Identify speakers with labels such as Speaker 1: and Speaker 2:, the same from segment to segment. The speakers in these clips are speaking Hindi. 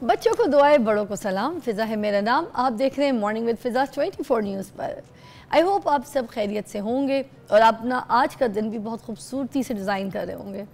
Speaker 1: बच्चों को दुआएं, बड़ों को सलाम। फ़िज़ा है मेरा नाम। आप देख रहे हैं मॉर्निंग विद फ़िज़ा 24 न्यूज़ पर। आई होप आप सब खैरियत से होंगे और अपना आज का दिन भी बहुत खूबसूरती से डिज़ाइन कर रहे होंगे।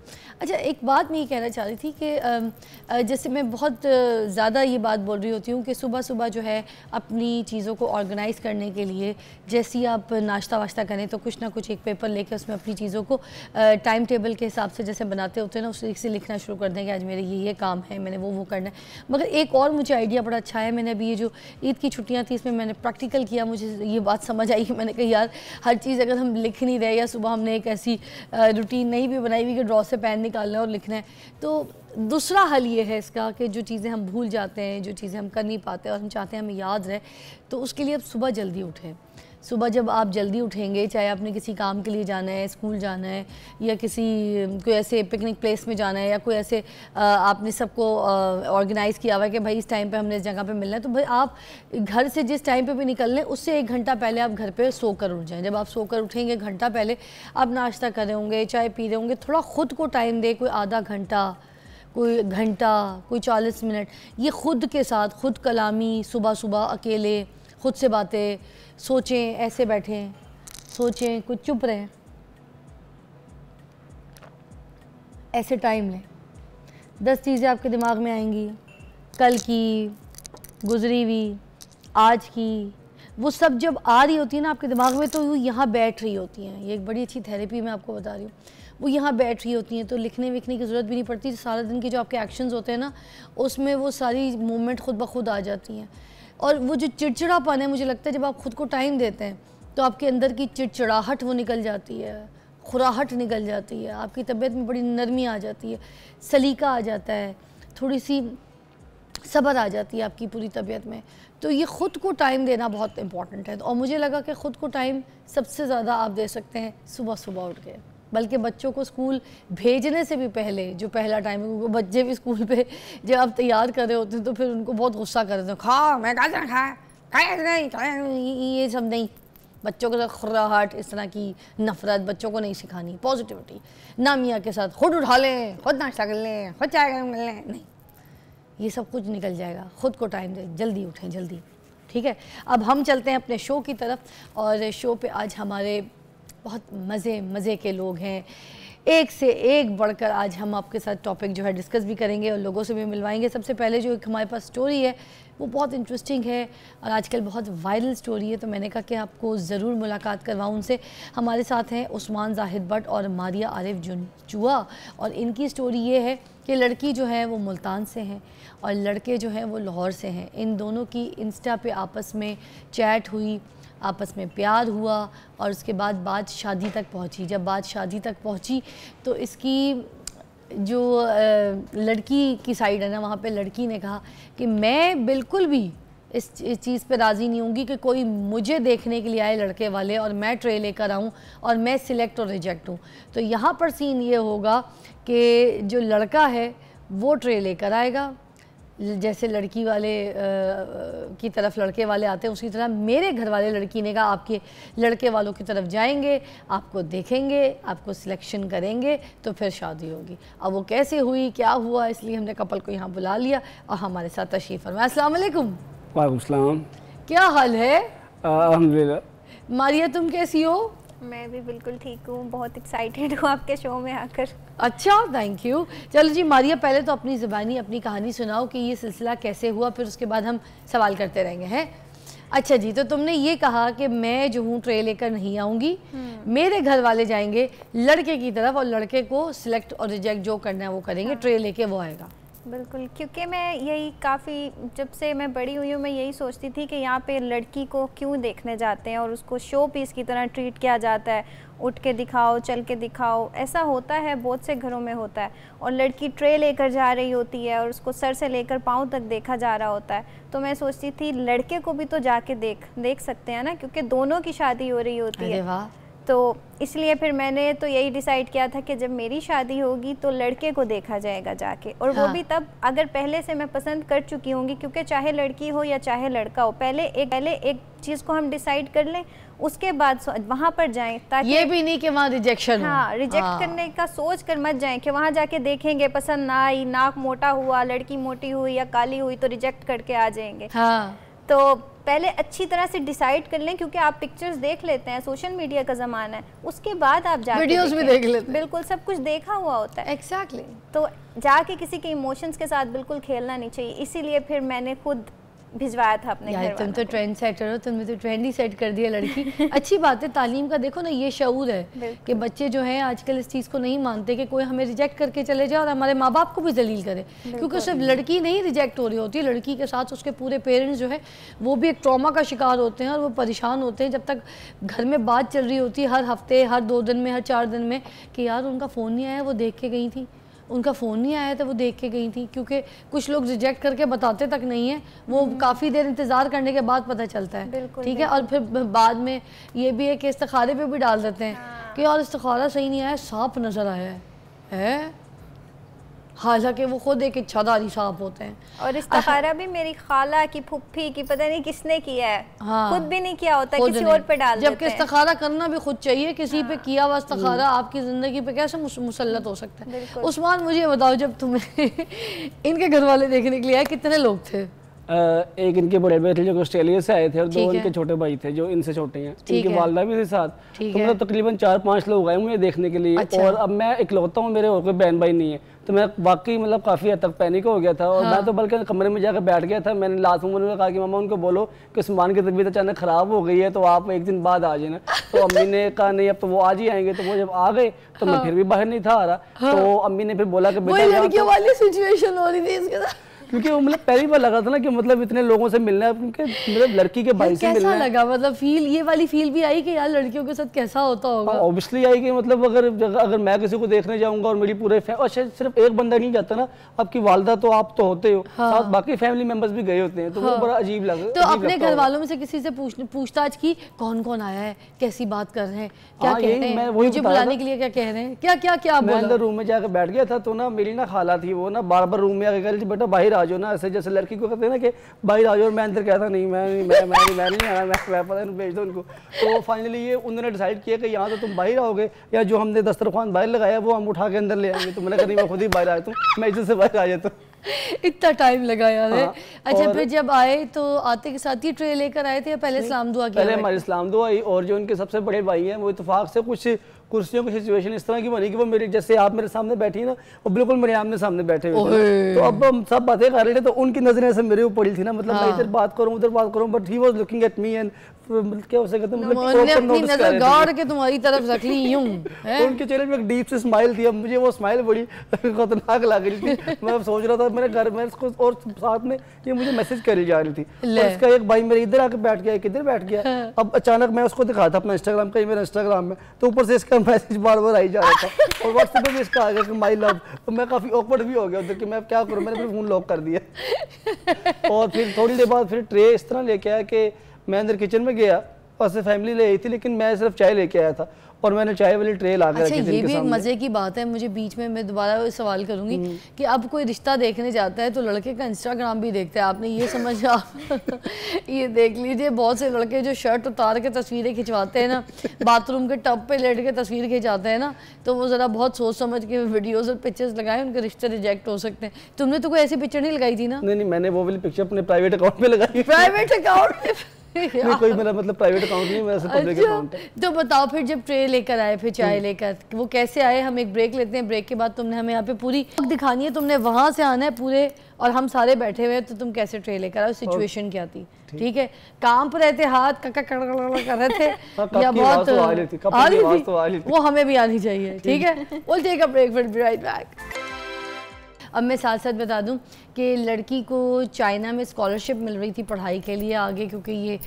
Speaker 1: अच्छा, एक बात मैं ये कहना चाह रही थी कि जैसे मैं बहुत ज़्यादा ये बात बोल रही होती हूँ कि सुबह सुबह जो है अपनी चीज़ों को ऑर्गेनाइज़ करने के लिए जैसे ही आप नाश्ता वाश्ता करें तो कुछ ना कुछ एक पेपर लेके उसमें अपनी चीज़ों को टाइम टेबल के हिसाब से जैसे बनाते होते हैं ना, उससे लिखना शुरू कर दें कि आज मेरे ये काम है, मैंने वो करना है। मगर एक और मुझे आइडिया बड़ा अच्छा है। मैंने अभी ये जो ईद की छुट्टियाँ थी इसमें मैंने प्रैक्टिकल किया, मुझे ये बात समझ आई कि मैंने कहा यार हर चीज़ अगर हम लिख नहीं रहे या सुबह हमने एक ऐसी रूटीन नहीं भी बनाई हुई कि ड्रॉ से पेन निकालना है और लिखना है, तो दूसरा हल ये है इसका कि जो चीज़ें हम भूल जाते हैं, जो चीज़ें हम कर नहीं पाते और हम चाहते हैं हमें याद रहे, तो उसके लिए अब सुबह जल्दी उठें। सुबह जब आप जल्दी उठेंगे, चाहे आपने किसी काम के लिए जाना है, स्कूल जाना है या किसी कोई ऐसे पिकनिक प्लेस में जाना है या कोई ऐसे आपने सबको ऑर्गेनाइज़ किया हुआ है कि भाई इस टाइम पे हमने इस जगह पे मिलना है, तो भाई आप घर से जिस टाइम पे भी निकलने उससे 1 घंटा पहले आप घर पे सोकर उठ जाएं। जब आप सोकर उठेंगे 1 घंटा पहले आप नाश्ता कर रहे होंगे, चाय पी रहे होंगे, थोड़ा ख़ुद को टाइम दें, कोई आधा घंटा, कोई घंटा, कोई 40 मिनट, ये ख़ुद के साथ ख़ुद कलामी, सुबह सुबह अकेले ख़ुद से बातें, सोचें, ऐसे बैठें, सोचें, कुछ चुप रहें, ऐसे टाइम लें। 10 चीज़ें आपके दिमाग में आएंगी, कल की, गुजरी हुई, आज की, वो सब जब आ रही होती है ना आपके दिमाग में तो वो यहाँ बैठ रही होती हैं। ये एक बड़ी अच्छी थेरेपी मैं आपको बता रही हूँ। वो यहाँ बैठ रही होती हैं तो लिखने विखने की ज़रूरत भी नहीं पड़ती। सारा दिन के जो आपके एक्शंस होते हैं ना उसमें वो सारी मूवमेंट खुद ब खुद आ जाती हैं। और वो जो चिड़चिड़ापन है, मुझे लगता है जब आप खुद को टाइम देते हैं तो आपके अंदर की चिड़चिड़ाहट वो निकल जाती है, खुराहट निकल जाती है, आपकी तबीयत में बड़ी नरमी आ जाती है, सलीका आ जाता है, थोड़ी सी सब्र आ जाती है आपकी पूरी तबीयत में। तो ये ख़ुद को टाइम देना बहुत इंपॉर्टेंट है। और मुझे लगा कि ख़ुद को टाइम सबसे ज़्यादा आप दे सकते हैं सुबह सुबह उठ के। बल्कि बच्चों को स्कूल भेजने से भी पहले जो पहला टाइम है, क्योंकि बच्चे भी स्कूल पे जब आप तैयार कर रहे होते हैं तो फिर उनको बहुत गुस्सा कर देते हैं, खा मैं नहीं, ये सब नहीं। बच्चों के साथ खुराहट, इस तरह की नफ़रत बच्चों को नहीं सिखानी। पॉजिटिविटी, ना मियाँ के साथ खुद उठा लें, खुद नाश्ता कर लें, खुद चाय कर लें, नहीं, ये सब कुछ निकल जाएगा। ख़ुद को टाइम दें, जल्दी उठें, जल्दी। ठीक है, अब हम चलते हैं अपने शो की तरफ। और शो पे आज हमारे बहुत मज़े के लोग हैं, एक से एक बढ़कर। आज हम आपके साथ टॉपिक जो है डिस्कस भी करेंगे और लोगों से भी मिलवाएंगे। सबसे पहले जो एक हमारे पास स्टोरी है वो बहुत इंटरेस्टिंग है और आजकल बहुत वायरल स्टोरी है, तो मैंने कहा कि आपको ज़रूर मुलाकात करवाऊँ उनसे। हमारे साथ हैं उस्मान जाहिद भट्ट और मारिया आरिफ चुआ। और इनकी स्टोरी ये है कि लड़की जो है वो मुल्तान से हैं और लड़के जो हैं वो लाहौर से हैं। इन दोनों की इंस्टा पे आपस में चैट हुई, आपस में प्यार हुआ और उसके बाद बात शादी तक पहुंची। जब बात शादी तक पहुंची तो इसकी जो लड़की की साइड है ना, वहाँ पे लड़की ने कहा कि मैं बिल्कुल भी इस चीज़ पे राज़ी नहीं होंगी कि कोई मुझे देखने के लिए आए लड़के वाले और मैं ट्रे लेकर आऊँ और मैं सिलेक्ट और रिजेक्ट हूँ। तो यहाँ पर सीन ये होगा कि जो लड़का है वो ट्रे लेकर आएगा, जैसे लड़की वाले की तरफ लड़के वाले आते हैं उसी तरह मेरे घर वाले लड़की ने कहा आपके लड़के वालों की तरफ जाएंगे, आपको देखेंगे, आपको सिलेक्शन करेंगे, तो फिर शादी होगी। अब वो कैसे हुई, क्या हुआ, इसलिए हमने कपल को यहाँ बुला लिया और हमारे साथ तशरीफ़ फरमाया। अस्सलाम वालेकुम।
Speaker 2: वालेकुम सलाम।
Speaker 1: क्या हाल है?
Speaker 2: अल्हम्दुलिल्लाह।
Speaker 1: मारिया तुम कैसी हो?
Speaker 3: मैं भी बिल्कुल ठीक हूँ, बहुत एक्साइटेड हूँ आपके शो में आकर।
Speaker 1: अच्छा, थैंक यू। चलो जी मारिया, पहले तो अपनी ज़बानी अपनी कहानी सुनाओ कि ये सिलसिला कैसे हुआ, फिर उसके बाद हम सवाल करते रहेंगे, हैं? अच्छा जी, तो तुमने ये कहा कि मैं जो हूँ ट्रे लेकर नहीं आऊँगी, मेरे घर वाले जाएंगे लड़के की तरफ और लड़के को सिलेक्ट और रिजेक्ट जो करना है वो करेंगे। हाँ। ट्रे लेके वो आएगा।
Speaker 3: बिल्कुल, क्योंकि मैं यही काफ़ी जब से मैं बड़ी हुई हूँ मैं यही सोचती थी कि यहाँ पे लड़की को क्यों देखने जाते हैं और उसको शो पीस की तरह ट्रीट किया जाता है। उठ के दिखाओ, चल के दिखाओ, ऐसा होता है, बहुत से घरों में होता है। और लड़की ट्रे लेकर जा रही होती है और उसको सर से लेकर पाँव तक देखा जा रहा होता है। तो मैं सोचती थी लड़के को भी तो जाके देख सकते हैं ना, क्योंकि दोनों की शादी हो रही होती है। तो इसलिए फिर मैंने तो यही डिसाइड किया था कि जब मेरी शादी होगी तो लड़के को देखा जाएगा जाके, और
Speaker 1: हाँ।
Speaker 3: वो भी तब अगर पहले से मैं पसंद कर चुकी होंगी, क्योंकि चाहे लड़की हो या चाहे लड़का हो, पहले एक चीज़ को हम डिसाइड कर लें, उसके बाद वहाँ पर जाएं, ताकि
Speaker 1: ये भी नहीं कि वहाँ रिजेक्शन हो।
Speaker 3: हाँ, रिजेक्ट करने का सोच कर मत जाएं कि वहाँ जाके देखेंगे पसंद ना आई, नाक मोटा हुआ, लड़की मोटी हुई या काली हुई तो रिजेक्ट करके आ जाएंगे।
Speaker 1: हाँ।
Speaker 3: तो पहले अच्छी तरह से डिसाइड कर लें, क्योंकि आप पिक्चर्स देख लेते हैं, सोशल मीडिया का ज़माना है, उसके बाद आप जाके
Speaker 1: वीडियोस भी देख लेते हैं।
Speaker 3: बिल्कुल सब कुछ देखा हुआ होता है।
Speaker 1: एग्जैक्टली।
Speaker 3: तो जाके किसी के इमोशंस के साथ बिल्कुल खेलना नहीं चाहिए, इसीलिए फिर मैंने खुद भिजवाया था अपने घर
Speaker 1: तुम
Speaker 3: वालों
Speaker 1: तो
Speaker 3: को।
Speaker 1: ट्रेंड सेटर हो, तुमने तो ट्रेंड ही सेट कर दिया लड़की। अच्छी बात है, तालीम का देखो ना ये शऊर है कि बच्चे जो हैं आजकल इस चीज़ को नहीं मानते कि कोई हमें रिजेक्ट करके चले जाए और हमारे माँ बाप को भी जलील करे, क्योंकि सिर्फ लड़की नहीं रिजेक्ट हो रही होती, लड़की के साथ उसके पूरे पेरेंट्स जो है वो भी एक ट्रॉमा का शिकार होते हैं और वो परेशान होते हैं जब तक घर में बात चल रही होती है हर हफ्ते, हर 2 दिन में, हर 4 दिन में कि यार उनका फ़ोन नहीं आया, वो देख के गई थी, उनका फ़ोन नहीं आया था, वो देख के गई थी। क्योंकि कुछ लोग रिजेक्ट करके बताते तक नहीं है, वो काफ़ी देर इंतज़ार करने के बाद पता चलता है, ठीक है। और फिर बाद में ये भी है कि इस्तिखारे पे भी डाल देते हैं कि यार इस्तिखारा सही नहीं आया, सांप नज़र आया है? हालांकि वो खुद एक इच्छाधारी सांप होते हैं।
Speaker 3: और इस्तिखारा भी मेरी खाला की, फुफ्फी की, पता नहीं किसने किया है,
Speaker 1: हाँ,
Speaker 3: खुद भी नहीं किया होता, किसी और पे डाल देते हैं।
Speaker 1: जबकि इस्तिखारा करना भी खुद चाहिए, किसी पे किया हुआ इस्तिखारा आपकी ज़िंदगी पे कैसे मुसल्लत हो सकता है। उस्मान मुझे बताओ, जब तुम्हें इनके घर वाले देखने के लिए आए, कितने लोग थे?
Speaker 2: एक इनके बड़े भाई थे जो ऑस्ट्रेलिया से आए थे और 2 इनके छोटे भाई थे जो इनसे छोटे हैं, इनकी वालदा भी थी साथ। तो मतलब तकरीबन 4-5 लोग आए मुझे देखने के लिए। अच्छा। और अब मैं इकलौता हूँ, मेरे और कोई बहन भाई नहीं है, तो मैं वाकई मतलब काफ़ी हद तक पैनिक हो गया था। और मैं तो बल्कि कमरे में जाकर बैठ गया था। मैंने लास्ट मोमेंट में कहा कि मामा उनको बोलो कि उस्मान की तबीयत अचानक ख़राब हो गई है, तो आप एक दिन बाद आ जाना। तो अम्मी ने कहा नहीं अब तो वो आज ही आएंगे। तो वो जब आ गए तो मैं फिर भी बाहर नहीं था आ रहा। तो अम्मी ने फिर बोला कि बेटा
Speaker 1: लड़कियों वाली सिचुएशन हो रही थी इसके साथ,
Speaker 2: क्योंकि वो मतलब पहली बार लगा था ना कि मतलब इतने लोगों से मिलना है, क्योंकि मतलब लड़की के भाई से मिलना है।
Speaker 1: कैसा लगा, मतलब फील, ये वाली फील भी आई कि यार लड़कियों के साथ कैसा होता होगा?
Speaker 2: ऑब्वियसली आई कि मतलब अगर मैं किसी को देखने जाऊंगा और मेरी पूरे और सिर्फ एक बंदा नहीं जाता ना, आपकी वालदा तो आप तो होते हो, साथ बाकी फैमिली मेंबर्स भी गए होते हैं, तो वो बड़ा अजीब लगा।
Speaker 1: तो अपने घर वालों में से किसी से पूछताछ की, कौन कौन आया है, कैसी बात कर रहे हैं, क्या कह रहे हैं, मुझे बुलाने के लिए क्या कह रहे हैं, क्या क्या क्या?
Speaker 2: मैं अंदर रूम में जाकर बैठ गया था, तो ना मेरी ना खाला थी, वो ना बार बार रूम में आके कह रही थी बेटा बाहर आ जाओ ना, ऐसे जैसे लड़की को कहते हैं ना कि बाहर आ जाओ। और मैं अंदर कहता नहीं मैं नहीं आना, मैं पता नहीं भेज दो उनको। तो फाइनली ये उन्होंने डिसाइड किया कि यहाँ तो तुम बाहर आओगे या जो हमने दस्तरखान बाहर लगाया वो हम उठा के अंदर ले आएंगे। तो मैंने कहा नहीं मैं खुद ही बाहर आया, मैं इज्जत से बाहर आ जाता हूँ।
Speaker 1: इतना टाइम लगा यार।
Speaker 2: हाँ,
Speaker 1: अच्छा, फिर जब आए तो आते के साथ ही ट्रे लेकर आए थे या पहले इस्लाम दुआ किया?
Speaker 2: पहले हमारी इस्लाम दुआ आई, और जो उनके सबसे बड़े भाई हैं वो इत्तेफाक से कुछ कुर्सियों की सिचुएशन इस तरह की बनी कि वो मेरे जैसे आप मेरे सामने बैठी ना, वो बिल्कुल मेरे आमने सामने बैठे हुए थे। तो अब हम सब बातें कर रहे थे, तो उनकी नजरें से मेरे ऊपर पड़ी थी ना, मतलब मैं इधर बात करूं उधर बात करूं, but he was looking at me and क्या हो सकता है,
Speaker 1: मतलब अपनी नजर गाड़ के तुम्हारी तरफ रख ली यूं।
Speaker 2: उनके चेहरे पे एक डीप सी स्माइल थी। अब मुझे वो स्माइल बड़ी खतरनाक लग रही थी। मैं सोच रहा था मेरे घर में इसको, और साथ में ये मुझे मैसेज करी जा रही थी। और इसका एक भाई मेरे इधर आके बैठ गया, किधर बैठ गया। अब अचानक मैं उसको दिखा था अपना इंस्टाग्राम, कहीं मेरा इंस्टाग्राम में, तो ऊपर से इसका मैसेज बार बार आई जा रहा था और व्हाट्सएप पे भी इसका आ गया कि माई लव। तो मैं काफी ऑकवर्ड भी हो गया उधर कि मैं क्या करूं, मैंने अपना फोन लॉक कर दिया। और फिर थोड़ी देर बाद फिर ट्रे इस तरह लेके आया कि मैं अंदर किचन में गया, और से फैमिली ले आई थी, लेकिन मैं सिर्फ चाय लेके आया था और मैंने चाय वाली ट्रे ला के रखी थी।
Speaker 1: अच्छा, ये भी एक मजे की बात है। मुझे बीच में मैं दोबारा सवाल करूंगी कि अब कोई रिश्ता देखने जाता है तो लड़के का इंस्टाग्राम भी देखता है। आपने ये समझा? ये देख लीजिए, बहुत से लड़के जो शर्ट उतार के तस्वीरें खिंचवाते हैं ना, बाथरूम के टब पे लेट के तस्वीर खिंचाते हैं ना, तो वो ज़रा बहुत सोच समझ के वीडियोस और पिक्चर्स लगाए, उनके रिश्ते रिजेक्ट हो सकते हैं। तुमने तो कोई ऐसी पिक्चर नहीं लगाई थी ना?
Speaker 2: नहीं, मैंने वो वाली पिक्चर अपने प्राइवेट अकाउंट में लगाई।
Speaker 1: प्राइवेट अकाउंट में?
Speaker 2: नहीं, कोई मेरा मतलब प्राइवेट अकाउंट नहीं, मेरा सिर्फ पब्लिक अकाउंट है।
Speaker 1: तो बताओ फिर जब ट्रे लेकर आए, फिर चाय लेकर, वो कैसे आए? हम एक ब्रेक लेते हैं, ब्रेक के बाद तुमने हमें यहाँ पे पूरी दिखानी है, तुमने वहां से आना है पूरे, और हम सारे बैठे हुए हैं, तो तुम कैसे ट्रे लेकर आए, सिचुएशन क्या थी? ठीक है, काम पर रहते, हाथ कर रहे थे या बहुत आ रही थी? वो हमें भी आनी चाहिए, ठीक है। विल टेक अ ब्रेक, फिर बी राइट बैक। अब मैं साथ साथ बता दूं कि लड़की को चाइना में स्कॉलरशिप मिल रही थी पढ़ाई के लिए आगे, क्योंकि ये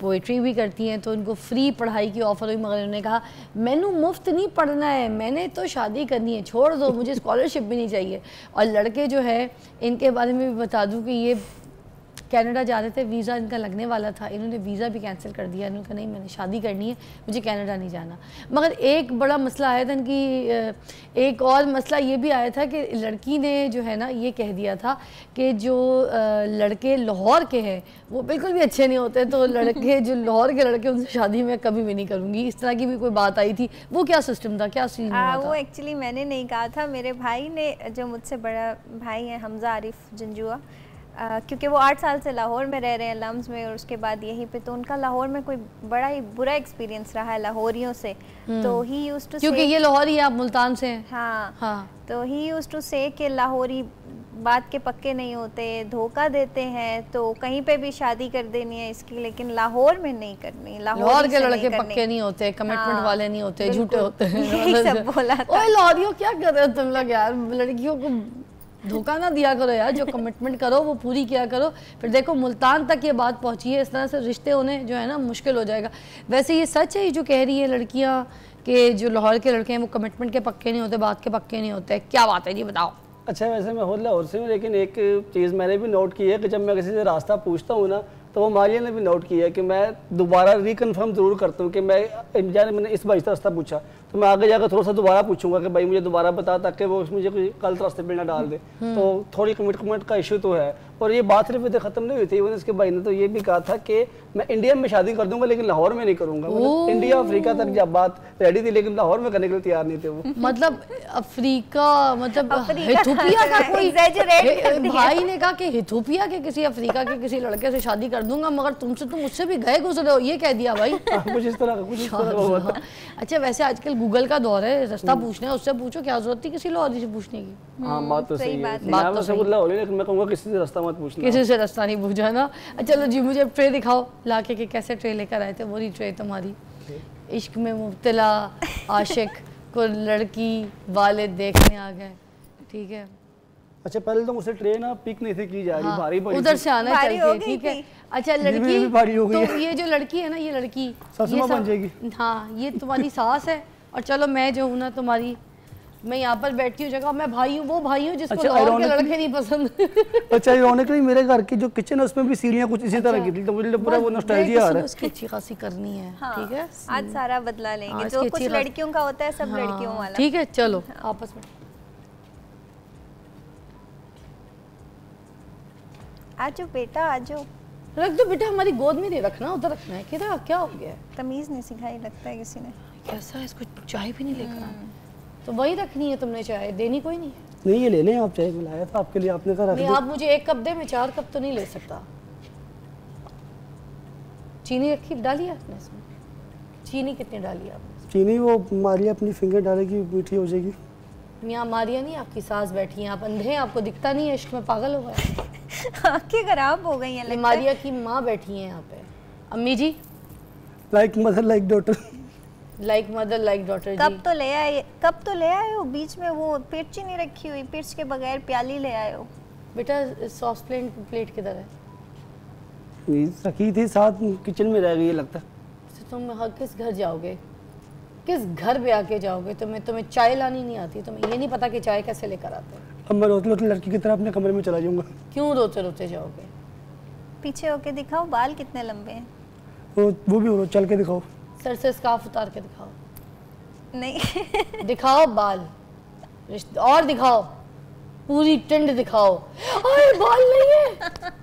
Speaker 1: पोइट्री भी करती हैं, तो उनको फ्री पढ़ाई की ऑफ़र हुई, मगर उन्होंने कहा मैनू मुफ्त नहीं पढ़ना है, मैंने तो शादी करनी है, छोड़ दो, मुझे स्कॉलरशिप भी नहीं चाहिए। और लड़के जो है, इनके बारे में भी बता दूं कि ये कनाडा जा रहे थे, वीज़ा इनका लगने वाला था, इन्होंने वीज़ा भी कैंसिल कर दिया। इन्होंने कहा नहीं मैंने शादी करनी है, मुझे कनाडा नहीं जाना। मगर एक बड़ा मसला आया था इनकी, एक और मसला ये भी आया था कि लड़की ने जो है ना ये कह दिया था कि जो लड़के लाहौर के हैं वो बिल्कुल भी अच्छे नहीं होते, तो लड़के जो लाहौर के लड़के उनसे शादी मैं कभी भी नहीं करूँगी। इस तरह की भी कोई बात आई थी, वो क्या सिस्टम था, क्या सीन हुआ था?
Speaker 3: वो एक्चुअली मैंने नहीं कहा था, मेरे भाई ने, जो मुझसे बड़ा भाई है हमजा आरिफ जंजुआ, क्योंकि वो 8 साल से लाहौर में रह रहे हैं लम्स में, और उसके बाद यहीं पे, तो उनका लाहौर में कोई बड़ा ही बुरा एक्सपीरियंस रहा है लाहौरियों से। तो ही यूज्ड टू,
Speaker 1: क्योंकि ये लाहौरी है, आप मुल्तान से हैं।
Speaker 3: हाँ, तो ही यूज्ड टू से कि लाहौरी बात के पक्के नहीं होते, धोखा देते हैं, तो कहीं पे भी शादी कर देनी है इसकी, लेकिन लाहौर में नहीं करनी।
Speaker 1: लाहौर के लड़के पक्के नहीं होते, कमिटमेंट वाले नहीं होते, झूठे होते हैं।
Speaker 3: यही सब बोला था।
Speaker 1: ओए लाहौरियों क्या कर रहे हो तुम लोग यार, लड़कियों को धोखा ना दिया करो यार, जो कमिटमेंट करो वो पूरी किया करो। फिर देखो मुल्तान तक ये बात पहुंची है, इस तरह से रिश्ते होने जो है ना मुश्किल हो जाएगा। वैसे ये सच है जो कह रही है लड़कियां कि जो लाहौर के लड़के हैं वो कमिटमेंट के पक्के नहीं होते, बात के पक्के नहीं होते, क्या बात है जी बताओ?
Speaker 2: अच्छा वैसे मैं खुद लाहौर से हूँ, लेकिन एक चीज़ मैंने भी नोट की है कि जब मैं किसी से रास्ता पूछता हूँ ना, तो वो मालिया ने भी नोट किया है कि मैं दोबारा रिकन्फर्म ज़रूर करता हूँ कि मैंने इस बार इस रास्ता पूछा तो मैं आगे जाकर थोड़ा सा दोबारा पूछूंगा कि भाई मुझे दोबारा बता, ताकि वो मुझे कोई गलत रास्ते पे ना डाल दे। तो थोड़ी कमिटमेंट का इशू तो है। और ये बात सिर्फ इतने ख़त्म नहीं हुई थी, उसके भाई ने तो ये भी कहा था कि मैं इंडिया में शादी कर दूंगा लेकिन लाहौर में नहीं करूंगा। मतलब इंडिया अफ्रीका तक जब बात रेडी थी, लेकिन लाहौर में करने के लिए तैयार नहीं थे वो।
Speaker 1: मतलब अफ्रीका, मतलब इथोपिया का कोई भाई ने कहा कि इथोपिया के किसी अफ्रीका के किसी लड़के से शादी कर दूंगा, मगर तुमसे तुम मुझसे भी गए गुजरे हो, ये कह दिया भाई।
Speaker 2: कुछ इस तरह का।
Speaker 1: अच्छा वैसे आजकल गूगल का दौर है, रास्ता पूछने उससे पूछो, क्या जरूरत थी किसी लाहौरी से पूछने की?
Speaker 2: हाँ बात तो सही है,
Speaker 1: बात तो सही है,
Speaker 2: लेकिन मैं कहूँगा किसी से रास्ता मत पूछना,
Speaker 1: किसी से रास्ता नहीं पूछा ना। चलो जी मुझे ट्रे दिखाओ लाके के कैसे ट्रे लेकर आए थे, वही ट्रे तुम्हारी। इश्क में मुब्तला आशिक को लड़की वाले देखने आ गए, ठीक है।
Speaker 2: अच्छा पहले तो मुझसे ट्रेन पिक नहीं थी की जा रही, भारी पड़ी,
Speaker 1: उधर से आना चल के, ठीक है। अच्छा लड़की
Speaker 2: भारी हो गई
Speaker 1: तो ये जो लड़की है ना, ये लड़की
Speaker 2: ससुमा बन जाएगी।
Speaker 1: हाँ ये तुम्हारी सास है, और चलो मैं जो हूँ ना तुम्हारी, मैं यहाँ पर बैठी हूँ जगह, मैं भाई हूँ, वो भाई हूँ जिसको लाहौर के लड़के नहीं पसंद।
Speaker 2: अच्छा इरोनिकली मेरे घर की जो किचन है उसमें भी सीढ़ियाँ कुछ इसी तरह की थी, तो मुझे पूरा वो नॉस्टैल्जिया आ रहा है।
Speaker 1: उसकी अच्छी खासी करनी है, ठीक है।
Speaker 3: आज सारा बदला लेंगे, जो कुछ लड़कियों का होता है सब लड़कियों वाला,
Speaker 1: ठीक है। चलो आपस में
Speaker 3: आजो बेटा आजो,
Speaker 1: रख दो बेटा, हमारी गोद में नहीं रखना, उधर रखना है। किधर क्या हो गया?
Speaker 3: तमीज नहीं सिखाई लगता है किसी ने।
Speaker 1: कैसा है, इसको चाय भी नहीं लेकर आना, तो वही रखनी है तुमने, चाय देनी कोई नहीं है।
Speaker 2: नहीं ये लेने आप चाय मिलाया था आपके लिए, आपने कहा रख
Speaker 1: नहीं
Speaker 2: दो।
Speaker 1: आप मुझे 1 कप दे, मैं 4 कप तो नहीं ले सकता। चीनी रखी डाली आपने इसमें? चीनी कितनी डाली आपने?
Speaker 2: चीनी वो मारिया अपनी फिंगर डालेगी, मीठी हो जाएगी।
Speaker 1: यहाँ मारिया नहीं, आपकी सास बैठी है, आप अंधे हैं, आपको दिखता नहीं है, इश्क में पागल हो गए,
Speaker 3: आंखें खराब हो गई हैं।
Speaker 1: मारिया की माँ बैठी है यहाँ पे, अम्मी जी।
Speaker 2: Like mother like daughter,
Speaker 1: like mother like daughter जी।
Speaker 3: कब तो ले आए हो, बीच में वो पिर्ची नहीं रखी हुई, पिर्च के बगैर प्याली ले आए हो।
Speaker 1: बेटा सॉस प्लेट किधर है?
Speaker 2: रखी थी साथ किचन में रह गई लगता है।
Speaker 1: तुम किस घर जाओगे, किस घर पे आके जाओगे? तुम्हें चाय लानी नहीं आती, तुम्हें ये नहीं पता कि चाय कैसे लेकर आते हैं?
Speaker 2: अब मैं रोते रोते लड़की की तरह अपने कमरे में चला जाऊंगा।
Speaker 1: क्यों रोते रोते जाओगे?
Speaker 3: पीछे होके दिखाओ, बाल कितने लंबे हैं।
Speaker 2: वो भी चल के दिखाओ,
Speaker 1: सर से स्कार्फ उतार के दिखाओ।
Speaker 3: नहीं
Speaker 1: दिखाओ बाल, और दिखाओ, पूरी टिंड दिखाओ। अरे बाल नहीं है।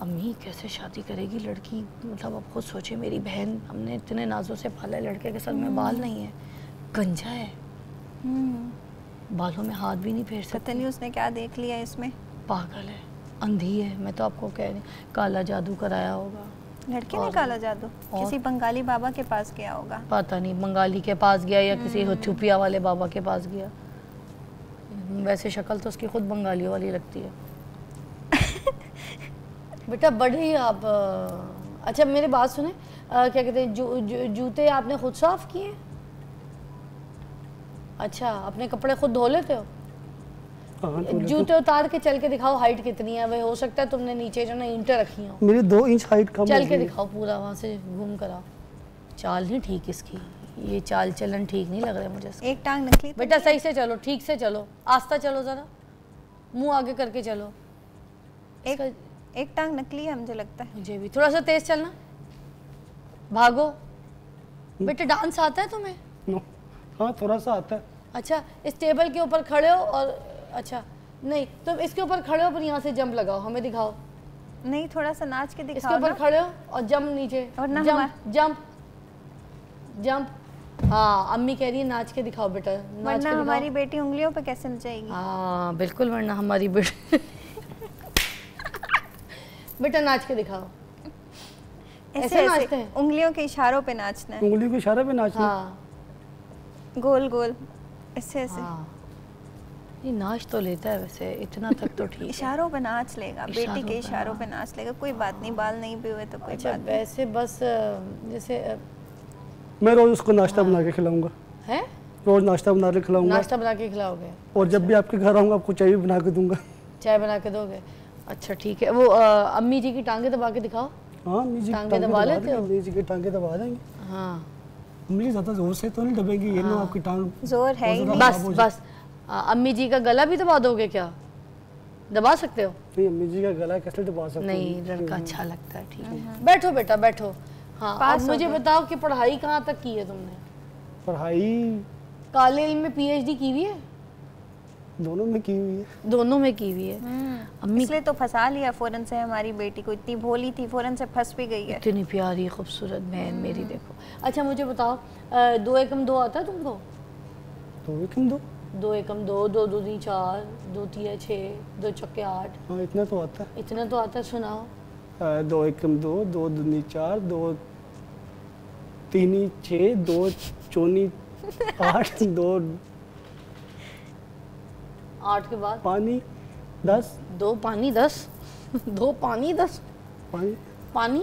Speaker 1: अम्मी कैसे शादी करेगी लड़की, मतलब आप खुद सोचे, मेरी बहन, हमने इतने नाजों से पाला है, लड़के के सर में बाल नहीं है, गंजा है, बालों में हाथ भी नहीं फेर सकती।
Speaker 3: पता नहीं उसने क्या देख लिया इसमें,
Speaker 1: पागल है, अंधी है। मैं तो आपको कह रही, काला जादू कराया होगा
Speaker 3: लड़के ने। काला जादू किसी बंगाली बाबा के पास गया होगा,
Speaker 1: पता नहीं, बंगाली के पास गया या किसी इथोपिया वाले बाबा के पास गया। वैसे शक्ल तो उसकी खुद बंगालियों वाली लगती है। बेटा बड़ी आप अच्छा मेरी बात सुने, क्या कहते हैं, जूते आपने खुद साफ किए? अच्छा अपने कपड़े खुद धो लेते हो? जूते उतार के चल के दिखाओ, हाइट कितनी है भाई, हो सकता है तुमने नीचे जो ना ईंटें रखी हो।
Speaker 2: मेरी 2 इंच हाइट कम
Speaker 1: चल के दिखाओ पूरा, वहाँ से घूम कर आओ। चाल नहीं ठीक इसकी, ये चाल चलन ठीक नहीं लग रहा है मुझे।
Speaker 3: एक टांग निकली।
Speaker 1: बेटा सही से चलो, ठीक से चलो, आस्ता चलो, जरा मुंह आगे करके चलो।
Speaker 3: एक टांग नकली है मुझे लगता है।
Speaker 1: मुझे भी थोड़ा सा तेज चलना, भागो। बेटा डांस आता है तुम्हें?
Speaker 2: नो, हाँ थोड़ा सा आता है।
Speaker 1: अच्छा, इस टेबल के ऊपर खड़े हो और अच्छा नहीं तुम इसके ऊपर खड़े हो पर यहाँ से जंप लगाओ, हमें दिखाओ।
Speaker 3: नहीं थोड़ा सा नाच के दिखाओ।
Speaker 1: इसके ऊपर खड़े हो और जंप नीचे, जंप जंप जंप। हाँ अम्मी कह रही है नाच के दिखाओ बेटा, नाच के
Speaker 3: हमारी बेटी उंगलियों पे कैसे नचाएगी?
Speaker 1: हाँ बिल्कुल, वरना हमारी बेटी बेटा नाच के दिखाओ। ऐसे नाचते हैं,
Speaker 3: उंगलियों के इशारों पे नाचना है।
Speaker 2: उंगलियों के इशारे पे नाचना।
Speaker 1: हाँ
Speaker 3: गोल गोल ऐसे ऐसे।
Speaker 1: हाँ। ये नाच तो लेता है वैसे, इतना तक तो ठीक है।
Speaker 3: इशारों पे नाच लेगा, बेटी के इशारों पे नाच लेगा, कोई बात नहीं, बाल नहीं भी हुए तो कोई बात नहीं।
Speaker 1: वैसे बस जैसे
Speaker 2: मैं रोज उसको नाश्ता बना के खिलाऊंगा।
Speaker 1: है?
Speaker 2: रोज नाश्ता बना के खिलाऊंगा।
Speaker 1: नाश्ता बना के खिलाओगे?
Speaker 2: और जब भी आपके घर आऊंगा आपको चाय भी बना के दूंगा।
Speaker 1: चाय बना के दोगे? अच्छा ठीक है। वो अम्मी जी की टांगे दबा के दिखाओ।
Speaker 2: हाँ अम्मी जी
Speaker 1: टांगे दबा लेते हो?
Speaker 2: अम्मी जी की टांगे दबा देंगे।
Speaker 1: हाँ
Speaker 2: अम्मी ज्यादा जोर से तो नहीं दबेगी, ये ना आपकी टांग
Speaker 3: जोर है ही नहीं।
Speaker 1: बस बस अम्मी जी का गला भी दबा दोगे क्या? दबा सकते हो?
Speaker 2: नहीं अम्मी जी का गला कैसे दबा सकते?
Speaker 1: नहीं लड़का अच्छा लगता है, ठीक है। बैठो बेटा बैठो। हाँ अब मुझे बताओ कि पढ़ाई कहाँ तक की है तुमने?
Speaker 2: पढ़ाई
Speaker 1: काले इल्म में PhD की हुई है?
Speaker 2: दोनों में की हुई है।
Speaker 1: दोनों में की हुई है।
Speaker 3: अम्मी इसलिए तो फंसा लिया फौरन से हमारी बेटी को, इतनी भोली थी फौरन से फंस भी गई है।
Speaker 1: इतनी प्यारी खूबसूरत बहन मेरी, देखो। अच्छा मुझे बताओ 2 एकम 2 आता है तुमको?
Speaker 2: 2 एकम 2?
Speaker 1: 2 एकम 2, 2 दूनी 4, 2 तिया 6, 2 चौके 8।
Speaker 2: हाँ इतना तो आता है।
Speaker 1: इतना तो आता है, सुनाओ।
Speaker 2: 2 एकम 2, 2 दूनी 4, 2 तीनी 6, 2 चौनी 8, 2
Speaker 1: 8 के बाद
Speaker 2: पानी 10,
Speaker 1: 2 पानी 10 2 पानी 10
Speaker 2: पानी
Speaker 1: पानी।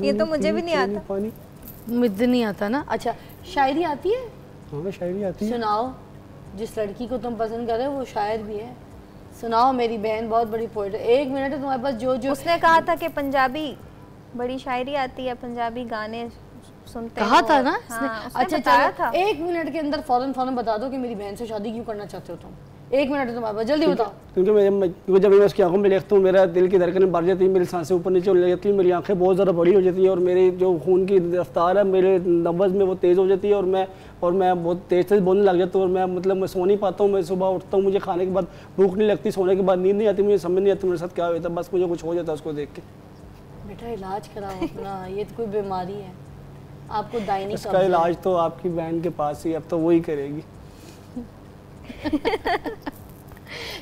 Speaker 3: ये तो मुझे भी नहीं आता।
Speaker 2: पानी
Speaker 1: मुझे नहीं आता ना। अच्छा शायरी आती है?
Speaker 2: हाँ शायरी आती है।
Speaker 1: सुनाओ, जिस लड़की को तुम पसंद कर रहे हो वो शायर भी है, सुनाओ। मेरी बहन बहुत बड़ी पोएट है। 1 मिनट है तुम्हारे पास। जो
Speaker 3: उसने कहा था कि पंजाबी बड़ी शायरी आती है, पंजाबी गाने सुनते
Speaker 1: कहा था ना
Speaker 3: उसने
Speaker 1: अच्छा
Speaker 3: बताया था।
Speaker 1: 1 मिनट के अंदर फौरन बता दो कि मेरी बहन से शादी क्यों करना चाहते हो तुम। 1 मिनट है तुम्हारे पास, जल्दी बताओ।
Speaker 2: क्योंकि जब मैं उसकी आंखों में देखता हूँ मेरा दिल की धड़कनें बढ़ जाती है, मेरी सांसें ऊपर नीचे होने लगती है, मेरी आंखें बहुत ज़्यादा बड़ी हो जाती है और मेरी जो खून की रफ्तार है मेरे नब्ज़ में वो तेज़ हो जाती है और मैं बहुत तेज़ बोलने लग जाता हूँ और मैं सो नहीं पाता हूँ। मैं सुबह उठता हूँ, मुझे खाने के बाद भूख नहीं लगती, सोने के बाद नींद नहीं आती, मुझे समझ नहीं आती मेरे साथ क्या होता है, बस मुझे कुछ हो जाता है उसको देख के।
Speaker 1: बेटा इलाज कराओ अपना, ये तो कोई बीमारी है, आपको दायनी
Speaker 2: इसका इलाज तो आपकी बहन के पास ही, अब तो वही करेगी।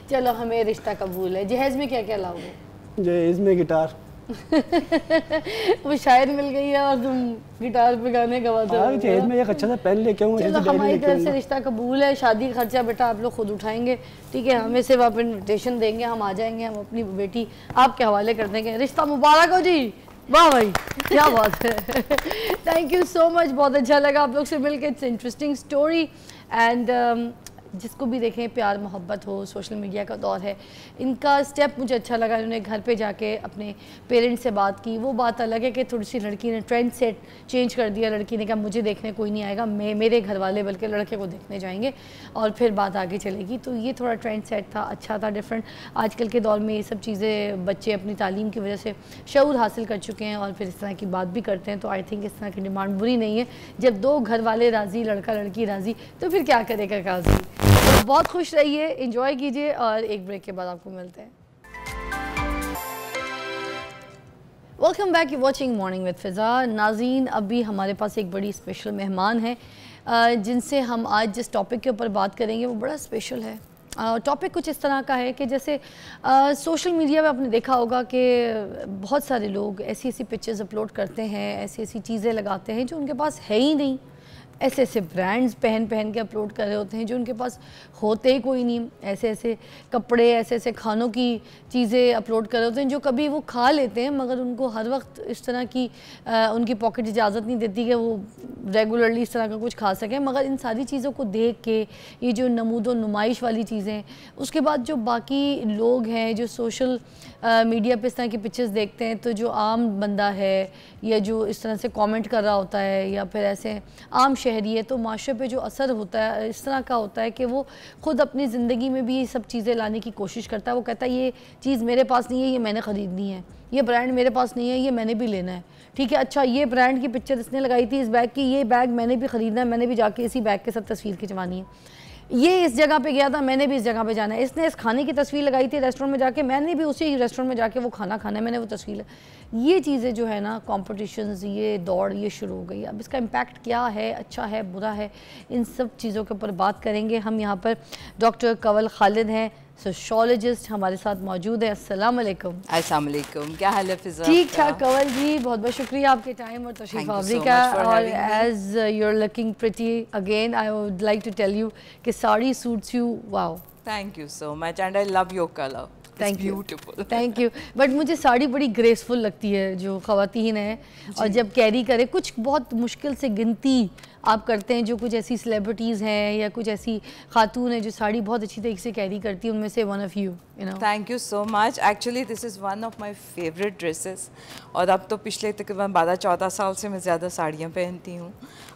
Speaker 1: चलो हमें रिश्ता कबूल है। जहेज में क्या क्या लाओगे?
Speaker 2: जहेज में गिटार।
Speaker 1: वो शायर मिल गई है और तुम गिटार पे गाने गवाते हो।
Speaker 2: जहेज में एक अच्छा सा पेन लेके आऊँ।
Speaker 1: चलो हमारी तरफ से रिश्ता कबूल है। शादी का खर्चा बेटा आप लोग खुद उठाएंगे, ठीक है? हमें सिर्फ आप इन्विटेशन देंगे, हम आ जाएंगे, हम अपनी बेटी आपके हवाले कर देंगे। रिश्ता मुबारक हो जी। वाह भाई क्या बात है। थैंक यू सो मच, बहुत अच्छा लगा आप लोग से मिलकर। इट्स इंटरेस्टिंग स्टोरी एंड जिसको भी देखें प्यार मोहब्बत हो, सोशल मीडिया का दौर है। इनका स्टेप मुझे अच्छा लगा, इन्होंने घर पे जाके अपने पेरेंट्स से बात की। वो बात अलग है कि थोड़ी सी लड़की ने ट्रेंड सेट चेंज कर दिया। लड़की ने कहा मुझे देखने कोई नहीं आएगा, मेरे घर वाले बल्कि लड़के को देखने जाएंगे और फिर बात आगे चलेगी। तो ये थोड़ा ट्रेंड सेट था, अच्छा था, डिफरेंट। आजकल के दौर में ये सब चीज़ें बच्चे अपनी तालीम की वजह से शऊर हासिल कर चुके हैं और फिर इस तरह की बात भी करते हैं। तो आई थिंक इस तरह की डिमांड बुरी नहीं है। जब 2 घर वाले राज़ी, लड़का लड़की राज़ी, तो फिर क्या करेगा काजी। तो बहुत खुश रहिए, एंजॉय कीजिए और एक ब्रेक के बाद आपको मिलते हैं। Welcome back, you watching morning with Fiza. नाज़रीन अभी हमारे पास एक बड़ी स्पेशल मेहमान है जिनसे हम आज जिस टॉपिक के ऊपर बात करेंगे वो बड़ा स्पेशल है। टॉपिक कुछ इस तरह का है कि जैसे सोशल मीडिया में आपने देखा होगा कि बहुत सारे लोग ऐसी ऐसी पिक्चर्स अपलोड करते हैं, ऐसी ऐसी चीज़ें लगाते हैं जो उनके पास है ही नहीं। ऐसे ऐसे ब्रांड्स पहन के अपलोड कर रहे होते हैं जो उनके पास होते ही कोई नहीं। ऐसे ऐसे कपड़े, ऐसे ऐसे खानों की चीज़ें अपलोड कर रहे होते हैं जो कभी वो खा लेते हैं, मगर उनको हर वक्त इस तरह की उनकी पॉकेट इजाज़त नहीं देती कि वो रेगुलरली इस तरह का कुछ खा सकें, मगर इन सारी चीज़ों को देख के ये जो नमूदो नुमाइश वाली चीज़ें, उसके बाद जो बाकी लोग हैं जो सोशल मीडिया पे इस तरह की पिक्चर्स देखते हैं, तो जो आम बंदा है या जो इस तरह से कमेंट कर रहा होता है या फिर ऐसे आम शहरी है, तो माशरे पे जो असर होता है इस तरह का होता है कि वो ख़ुद अपनी ज़िंदगी में भी ये सब चीज़ें लाने की कोशिश करता है। वो कहता है ये चीज़ मेरे पास नहीं है, ये मैंने ख़रीदनी है, ये ब्रांड मेरे पास नहीं है, ये मैंने भी लेना है, ठीक है, अच्छा ये ब्रांड की पिक्चर इसने लगाई थी इस बैग की, ये बैग मैंने भी ख़रीदना है, मैंने भी जाके इसी बैग के साथ तस्वीर खिंचवानी है, ये इस जगह पे गया था, मैंने भी इस जगह पे जाना है, इसने इस खाने की तस्वीर लगाई थी रेस्टोरेंट में जाके, मैंने भी उसी रेस्टोरेंट में जाके वो खाना खाना है, मैंने वो तस्वीर। ये चीज़ें जो है ना, कॉम्पिटिशन्स, ये दौड़, ये शुरू हो गई। अब इसका इम्पैक्ट क्या है, अच्छा है, बुरा है, इन सब चीज़ों के ऊपर बात करेंगे हम। यहाँ पर डॉक्टर कंवल खालिद हैं, सोशोलॉजिस्ट, हमारे साथ मौजूद है। अस्सलाम वालेकुम।
Speaker 4: अस्सलाम वालेकुम, क्या हाल है फिज़ा?
Speaker 1: ठीक ठाक कंवल जी, बहुत बहुत शुक्रिया आपके टाइम और तशरीफ आवरी का। और as you are looking pretty again, I would like to tell you कि sari suits you, wow.
Speaker 4: Thank you so much and I love your colour,
Speaker 1: thank you, thank you. But मुझे साड़ी बड़ी ग्रेसफुल लगती है जो ख़वातीन है, और जब कैरी करे, कुछ बहुत मुश्किल से गिनती आप करते हैं जो कुछ ऐसी सेलिब्रिटीज़ हैं या कुछ ऐसी खातून हैं जो साड़ी बहुत अच्छी तरीके से कैरी करती हैं, उनमें से one of you know.
Speaker 4: Thank you so much. Actually this is one of my favourite dresses, और अब तो पिछले तकरीबन 12-14 साल से मैं ज़्यादा साड़ियाँ पहनती हूँ,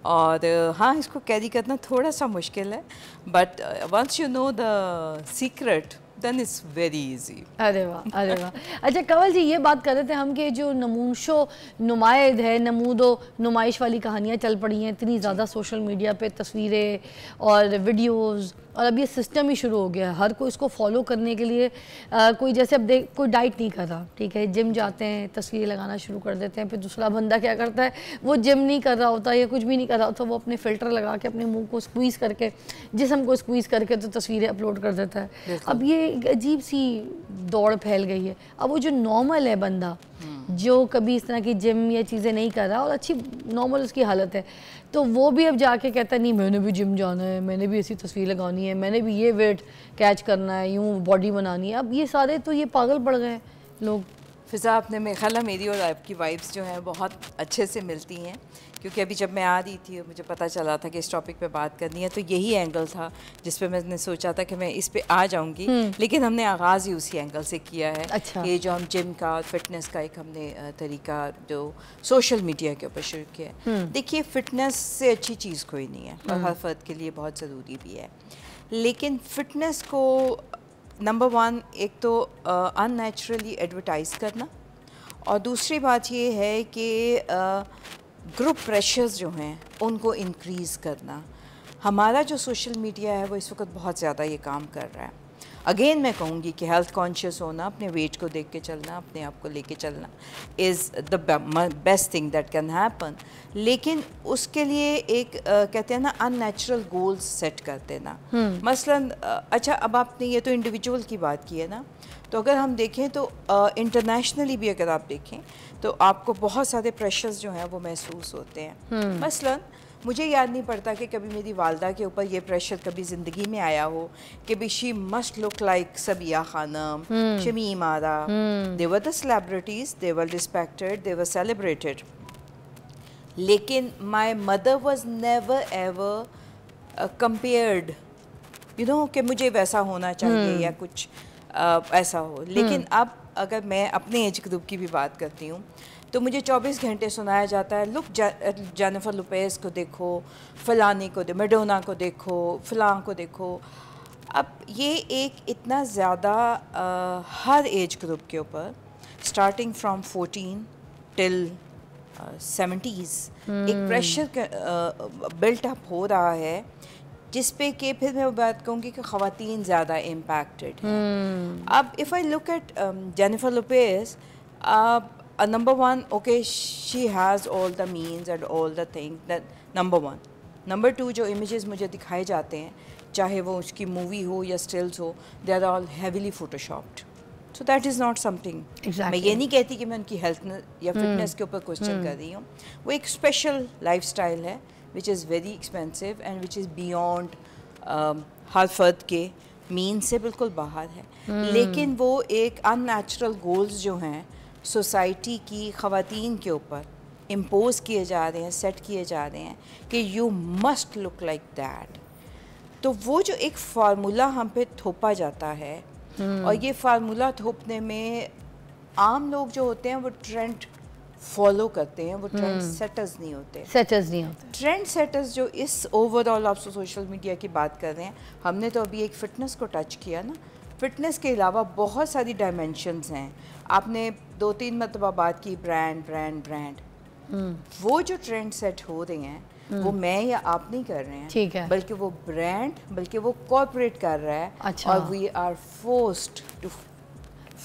Speaker 4: और हाँ, इसको कैरी करना थोड़ा सा मुश्किल है, but once you know the secret then it's very easy।
Speaker 1: अरे वाह, अरे वाह। अच्छा कंवल जी, ये बात कर रहे थे हम कि जो नमूशो नुमाइद है, नमूदो नुमाइश वाली कहानियाँ चल पड़ी हैं इतनी ज़्यादा सोशल मीडिया पे, तस्वीरें और वीडियोज़, और अब ये सिस्टम ही शुरू हो गया है हर कोई इसको फॉलो करने के लिए। कोई जैसे अब देख, कोई डाइट नहीं कर रहा, ठीक है, जिम जाते हैं, तस्वीरें लगाना शुरू कर देते हैं, फिर दूसरा बंदा क्या करता है, वो जिम नहीं कर रहा होता या कुछ भी नहीं कर रहा होता, वो अपने फ़िल्टर लगा के अपने मुंह को स्क्वीज़ करके, जिस्म को स्क्वीज़ करके तो तस्वीरें अपलोड कर देता है। अब ये एक अजीब सी दौड़ फैल गई है। अब वो जो नॉर्मल है बंदा, जो कभी इस तरह की जिम या चीज़ें नहीं कर रहा और अच्छी नॉर्मल उसकी हालत है, तो वो भी अब जाके कहता है नहीं मैंने भी जिम जाना है, मैंने भी ऐसी तस्वीर लगानी है, मैंने भी ये वेट कैच करना है, यूँ बॉडी बनानी है। अब ये सारे तो ये पागल पड़ गए लोग।
Speaker 4: फिज़ा, आपने मेरे ख्याल मेरी और आपकी वाइब्स जो हैं बहुत अच्छे से मिलती हैं, क्योंकि अभी जब मैं आ रही थी मुझे पता चला था कि इस टॉपिक पे बात करनी है, तो यही एंगल था जिस पे मैंने सोचा था कि मैं इस पे आ जाऊंगी, लेकिन हमने आगाज़ ही उसी एंगल से किया है।
Speaker 1: अच्छा।
Speaker 4: ये जो हम जिम का और फिटनेस का एक हमने तरीका जो सोशल मीडिया के ऊपर शुरू किया है। देखिए, फ़िटनेस से अच्छी चीज़ कोई नहीं है और हर फर्द के लिए बहुत ज़रूरी भी है, लेकिन फ़िटनेस को नंबर 1 एक तो अननेचुरली एडवर्टाइज़ करना, और दूसरी बात ये है कि ग्रुप प्रेशर्स जो हैं उनको इंक्रीज़ करना। हमारा जो सोशल मीडिया है वो इस वक्त बहुत ज़्यादा ये काम कर रहा है। अगेन मैं कहूँगी कि हेल्थ कॉन्शियस होना, अपने वेट को देख के चलना, अपने आप को लेके चलना is the best thing that can happen, लेकिन उसके लिए एक कहते हैं ना अननेचुरल गोल्स सेट कर देना। मसलन अच्छा, अब आपने ये तो इंडिविजुअल की बात की है ना, तो अगर हम देखें तो इंटरनेशनली भी अगर आप देखें तो आपको बहुत सारे प्रेशर्स जो हैं वो महसूस होते हैं। मसलन मुझे याद नहीं पड़ता कि कभी मेरी वालदा के ऊपर ये प्रेशर कभी ज़िंदगी में आया हो कि भी she must look like Sabiha Khanum, Shamim Ara, they were the celebrities, they were respected, they were celebrated, लेकिन my mother was never ever compared, you know, कि मुझे वैसा होना चाहिए या कुछ ऐसा हो। लेकिन अब अगर मैं अपने एज ग्रुप की भी बात करती हूँ तो मुझे 24 घंटे सुनाया जाता है, लुक जेनिफर लोपेज को देखो, फलानी को मैडोना को देखो, फलां को देखो। अब ये एक इतना ज़्यादा हर एज ग्रुप के ऊपर स्टार्टिंग फ्रॉम 14 टिल 70s एक प्रेशर बिल्ट अप हो रहा है, जिस पे कि फिर मैं बात कहूँगी कि ख़वातीन ज़्यादा इम्पैक्टेड हैं। अब if I look at Jennifer Lopez, number 1, okay, she has all the means and all the things, that number 1. number 2, जो images मुझे दिखाए जाते हैं, चाहे वो उसकी मूवी हो या स्टिल्स हो, they are all heavily photoshopped. So that is not something.
Speaker 1: Exactly.
Speaker 4: मैं ये नहीं कहती कि मैं उनकी हेल्थ या फिटनेस के ऊपर क्वेश्चन कर रही हूँ। वो एक स्पेशल लाइफस्टाइल है which is very expensive and which is beyond हर फर्द के मीन से बिल्कुल बाहर है। लेकिन वो एक अननेचुरल गोल्स जो हैं सोसाइटी की ख़वातीन के ऊपर इम्पोज किए जा रहे हैं, सेट किए जा रहे हैं कि you must look like that. तो वो जो एक फार्मूला हम पे थोपा जाता है, और ये फार्मूला थोपने में आम लोग जो होते हैं वो ट्रेंड फॉलो करते हैं, वो ट्रेंड सेटर्स नहीं होते। ट्रेंड सेटर्स जो इस ओवरऑल आप सोशल मीडिया की बात कर रहे हैं, हमने तो अभी एक फ़िटनेस को टच किया ना, फ़िटनेस के अलावा बहुत सारी डायमेंशंस हैं। आपने 2-3 मरतबा बात की ब्रांड। वो जो ट्रेंड सेट हो रहे हैं वो मैं या आप नहीं कर रहे हैं,
Speaker 1: ठीक है,
Speaker 4: बल्कि वो ब्रांड, बल्कि वो कॉर्पोरेट कर रहा है।
Speaker 1: अच्छा।
Speaker 4: और वी आर फोर्स्ड टू।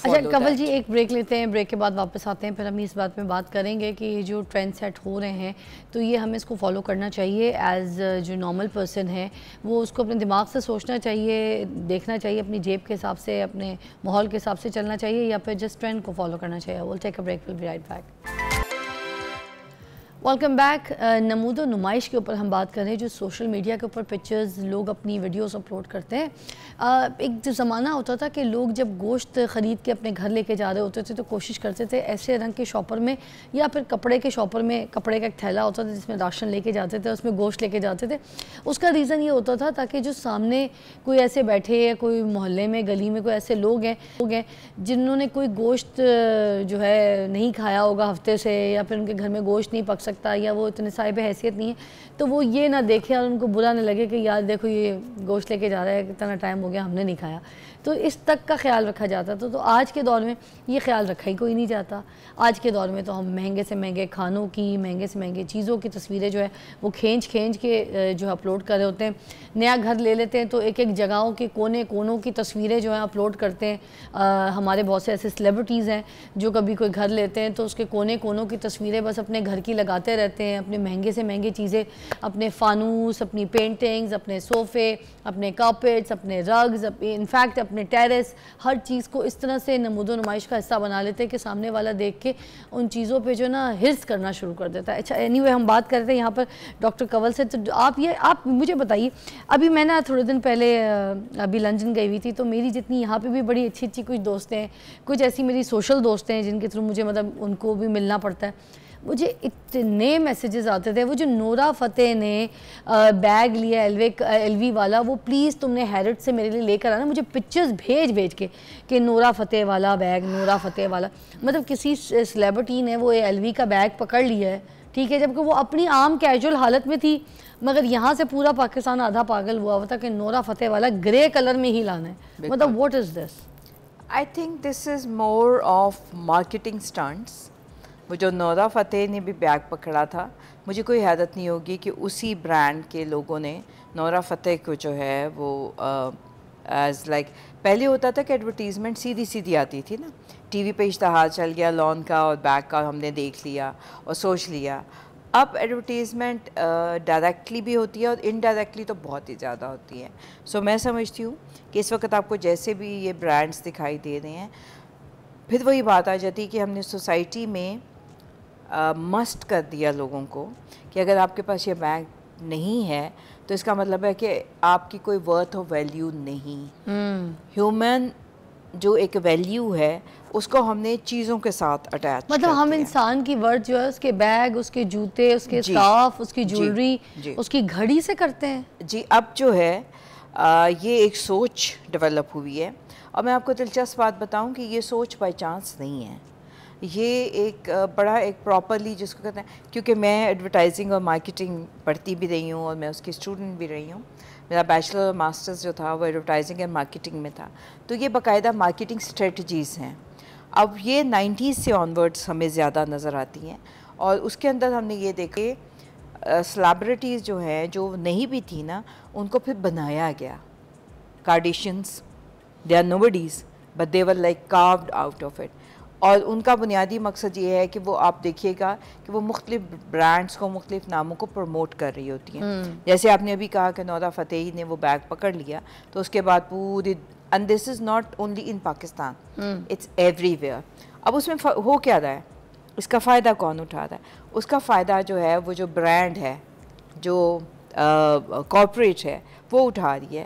Speaker 1: अच्छा कवल जी, एक ब्रेक लेते हैं, ब्रेक के बाद वापस आते हैं, फिर हम इस बात में बात करेंगे कि ये जो ट्रेंड सेट हो रहे हैं तो ये हमें इसको फॉलो करना चाहिए एज जो नॉर्मल पर्सन है, वो उसको अपने दिमाग से सोचना चाहिए, देखना चाहिए, अपनी जेब के हिसाब से, अपने माहौल के हिसाब से चलना चाहिए, या फिर जस्ट ट्रेंड को फॉलो करना चाहिए। Will take a break, will be right back. Welcome back. नमूदो नुमाइश के ऊपर हम बात कर रहे हैं, जो सोशल मीडिया के ऊपर पिक्चर्स लोग अपनी वीडियोस अपलोड करते हैं। एक जो ज़माना होता था कि लोग जब गोश्त ख़रीद के अपने घर लेके जा रहे होते थे तो कोशिश करते थे ऐसे रंग के शॉपर में या फिर कपड़े के शॉपर में, कपड़े का एक थैला होता था जिसमें राशन लेके जाते थे, उसमें गोश्त लेके जाते थे। उसका रीज़न ये होता था ताकि जो सामने कोई ऐसे बैठे या कोई मोहल्ले में, गली में कोई ऐसे लोग हैं जिन्होंने कोई गोश्त जो है नहीं खाया होगा हफ्ते से, या फिर उनके घर में गोश्त नहीं पक सकता, या वो इतने साहिब हैसियत नहीं है, तो वो ये ना देखें और उनको बुरा ना लगे कि यार देखो ये गोश्त लेके जा रहा है, कितना टाइम हो गया हमने नहीं खाया। तो इस तक का ख्याल रखा जाता था। तो आज के दौर में ये ख्याल रखा ही कोई नहीं जाता। आज के दौर में तो हम महंगे से महंगे खानों की, महंगे से महंगे चीज़ों की तस्वीरें जो है वो खींच के जो अपलोड कर रहे होते हैं। नया घर ले लेते हैं तो एक एक जगहों के कोनों की तस्वीरें जो हैं अपलोड करते हैं। हमारे बहुत से ऐसे सेलिब्रिटीज़ हैं जो कभी कोई घर लेते हैं तो उसके कोनों की तस्वीरें बस अपने घर की लगाते रहते हैं, अपने महंगे से महंगे चीज़ें, अपने फानूस, अपनी पेंटिंग्स, अपने सोफ़े, अपने कार्पेट्स, अपने रग्स, इनफैक्ट अपने टेरेस, हर चीज़ को इस तरह से नमूदो नुमाइश का हिस्सा बना लेते हैं कि सामने वाला देख के उन चीज़ों पे जो ना हिर्स करना शुरू कर देता है। अच्छा एनीवे, हम बात करते हैं यहाँ पर डॉक्टर कंवल से। तो आप मुझे बताइए, अभी मैं ना थोड़े दिन पहले अभी लंदन गई हुई थी, तो मेरी जितनी यहाँ पे भी बड़ी अच्छी कुछ दोस्तें हैं, कुछ ऐसी मेरी सोशल दोस्तें हैं जिनके थ्रू मुझे मतलब उनको भी मिलना पड़ता है। मुझे इतने मैसेजेस आते थे। वो जो नोरा फतेह ने बैग लिया एलवी वाला, वो प्लीज़ तुमने हैरट से मेरे लिए लेकर आना, मुझे पिक्चर्स भेज के कि नोरा फतेह वाला बैग, नोरा फतेह वाला, मतलब किसी सेलिब्रिटी ने वो एलवी का बैग पकड़ लिया है, ठीक है, जबकि वो अपनी आम कैजुअल हालत में थी, मगर यहाँ से पूरा पाकिस्तान आधा पागल हुआ था कि नोरा फतेह वाला ग्रे कलर में ही लाना है। मतलब what is this?
Speaker 4: I think this is more of marketing stunts. वो जो नोरा फतेह ने भी बैग पकड़ा था, मुझे कोई हैरत नहीं होगी कि उसी ब्रांड के लोगों ने नोरा फतेह को जो है वो एज लाइक पहले होता था कि एडवर्टीज़मेंट सीधी आती थी ना, टीवी पे इश्तहार चल गया लॉन का और बैग का, हमने देख लिया और सोच लिया। अब एडवर्टीज़मेंट डायरेक्टली भी होती है और इनडायरेक्टली तो बहुत ही ज़्यादा होती है। सो मैं समझती हूँ कि इस वक्त आपको जैसे भी ये ब्रांड्स दिखाई दे रहे हैं, फिर वही बात आ जाती है कि हमने सोसाइटी में मस्ट कर दिया लोगों को कि अगर आपके पास ये बैग नहीं है तो इसका मतलब है कि आपकी कोई वर्थ और वैल्यू नहीं। ह्यूमन जो एक वैल्यू है उसको हमने चीज़ों के साथ अटैच,
Speaker 1: मतलब हम इंसान की वर्थ जो है उसके बैग, उसके जूते, उसके स्कार्फ, उसकी ज्वेलरी, उसकी घड़ी से करते हैं।
Speaker 4: जी, अब जो है ये एक सोच डेवलप हुई है। और मैं आपको दिलचस्प बात बताऊं कि ये सोच बाय चांस नहीं है, ये एक बड़ा एक प्रॉपरली जिसको कहते हैं, क्योंकि मैं एडवर्टाइजिंग और मार्केटिंग पढ़ती भी रही हूँ और मैं उसकी स्टूडेंट भी रही हूँ। मेरा बैचलर और मास्टर्स जो था वो एडवर्टाइजिंग एंड मार्केटिंग में था। तो ये बाकायदा मार्केटिंग स्ट्रेटजीज़ हैं। अब ये 90s से ऑनवर्ड्स हमें ज़्यादा नज़र आती हैं और उसके अंदर हमने ये देखे सेलिब्रिटीज़ जो हैं, जो नहीं भी थी ना, उनको फिर बनाया गया। Kardashians, they are nobodies but they were like carved out of it. और उनका बुनियादी मकसद ये है कि वो आप देखिएगा कि वो मुख्तलिफ ब्रांड्स को, मुख्तलिफ नामों को प्रमोट कर रही होती हैं। जैसे आपने अभी कहा कि नोरा फतेही ने वो बैग पकड़ लिया, तो उसके बाद पूरी, and this is not only in Pakistan, it's everywhere. अब उसमें हो क्या रहा है, इसका फ़ायदा कौन उठा रहा है? उसका फ़ायदा जो है वो जो ब्रांड है, जो कॉर्पोरेट है, वो उठा रही है।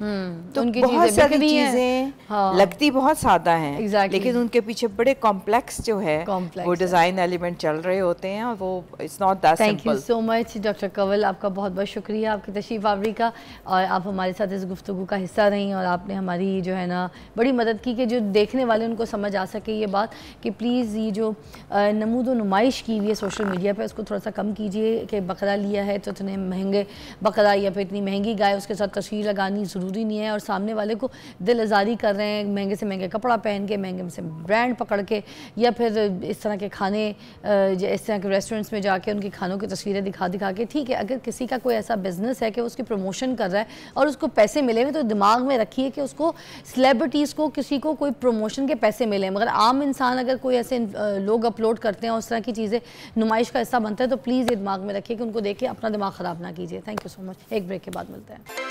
Speaker 4: तो
Speaker 1: उनकी
Speaker 4: बहुत सारी
Speaker 1: बिक रही हैं।
Speaker 4: चीजें
Speaker 1: हाँ।
Speaker 4: लगती बहुत सादा हैं,
Speaker 1: Exactly.
Speaker 4: लेकिन उनके पीछे बड़े कॉम्प्लेक्स जो है
Speaker 1: Complex
Speaker 4: वो
Speaker 1: है।
Speaker 4: डिजाइन एलिमेंट चल रहे होते हैं, और वो it's not that
Speaker 1: thank you
Speaker 4: simple.
Speaker 1: So much doctor Kanwal, आपका बहुत बहुत शुक्रिया आपकी तशरीफ़ आवरी का, और आप हमारे साथ इस गुफ्तगू का हिस्सा रहीं, और आपने हमारी जो है ना बड़ी मदद की कि जो देखने वाले उनको समझ आ सके ये बात कि प्लीज़ ये जो नमूद व नुमाइश की हुई है सोशल मीडिया पे उसको थोड़ा सा कम कीजिए कि बकरा लिया है तो इतने महंगे बकरा या फिर इतनी महंगी गाय उसके साथ तस्वीर लगानी ज़रूरी नहीं है, और सामने वाले को दिल आज़ारी कर रहे हैं महंगे से महंगे कपड़ा पहन के, महंगे से ब्रांड पकड़ के, या फिर इस तरह के खाने इस तरह के रेस्टोरेंट्स में जाके उनकी खानों की तस्वीरें दिखा के। ठीक है, अगर किसी का कोई ऐसा बिजनेस है कि उसकी प्रमोशन कर रहा है और उसको पैसे मिलेंगे तो दिमाग में रखिए कि उसको सेलिब्रिटीज़ को किसी को कोई प्रमोशन के पैसे मिले, मगर आम इंसान अगर कोई ऐसे लोग अपलोड करते हैं और उस तरह की चीज़ें नुमाइश का हिस्सा बनता है तो प्लीज़ ये दिमाग में रखिए कि उनको देख के अपना दिमाग ख़राब ना कीजिए। Thank you so much. एक ब्रेक के बाद मिलते हैं।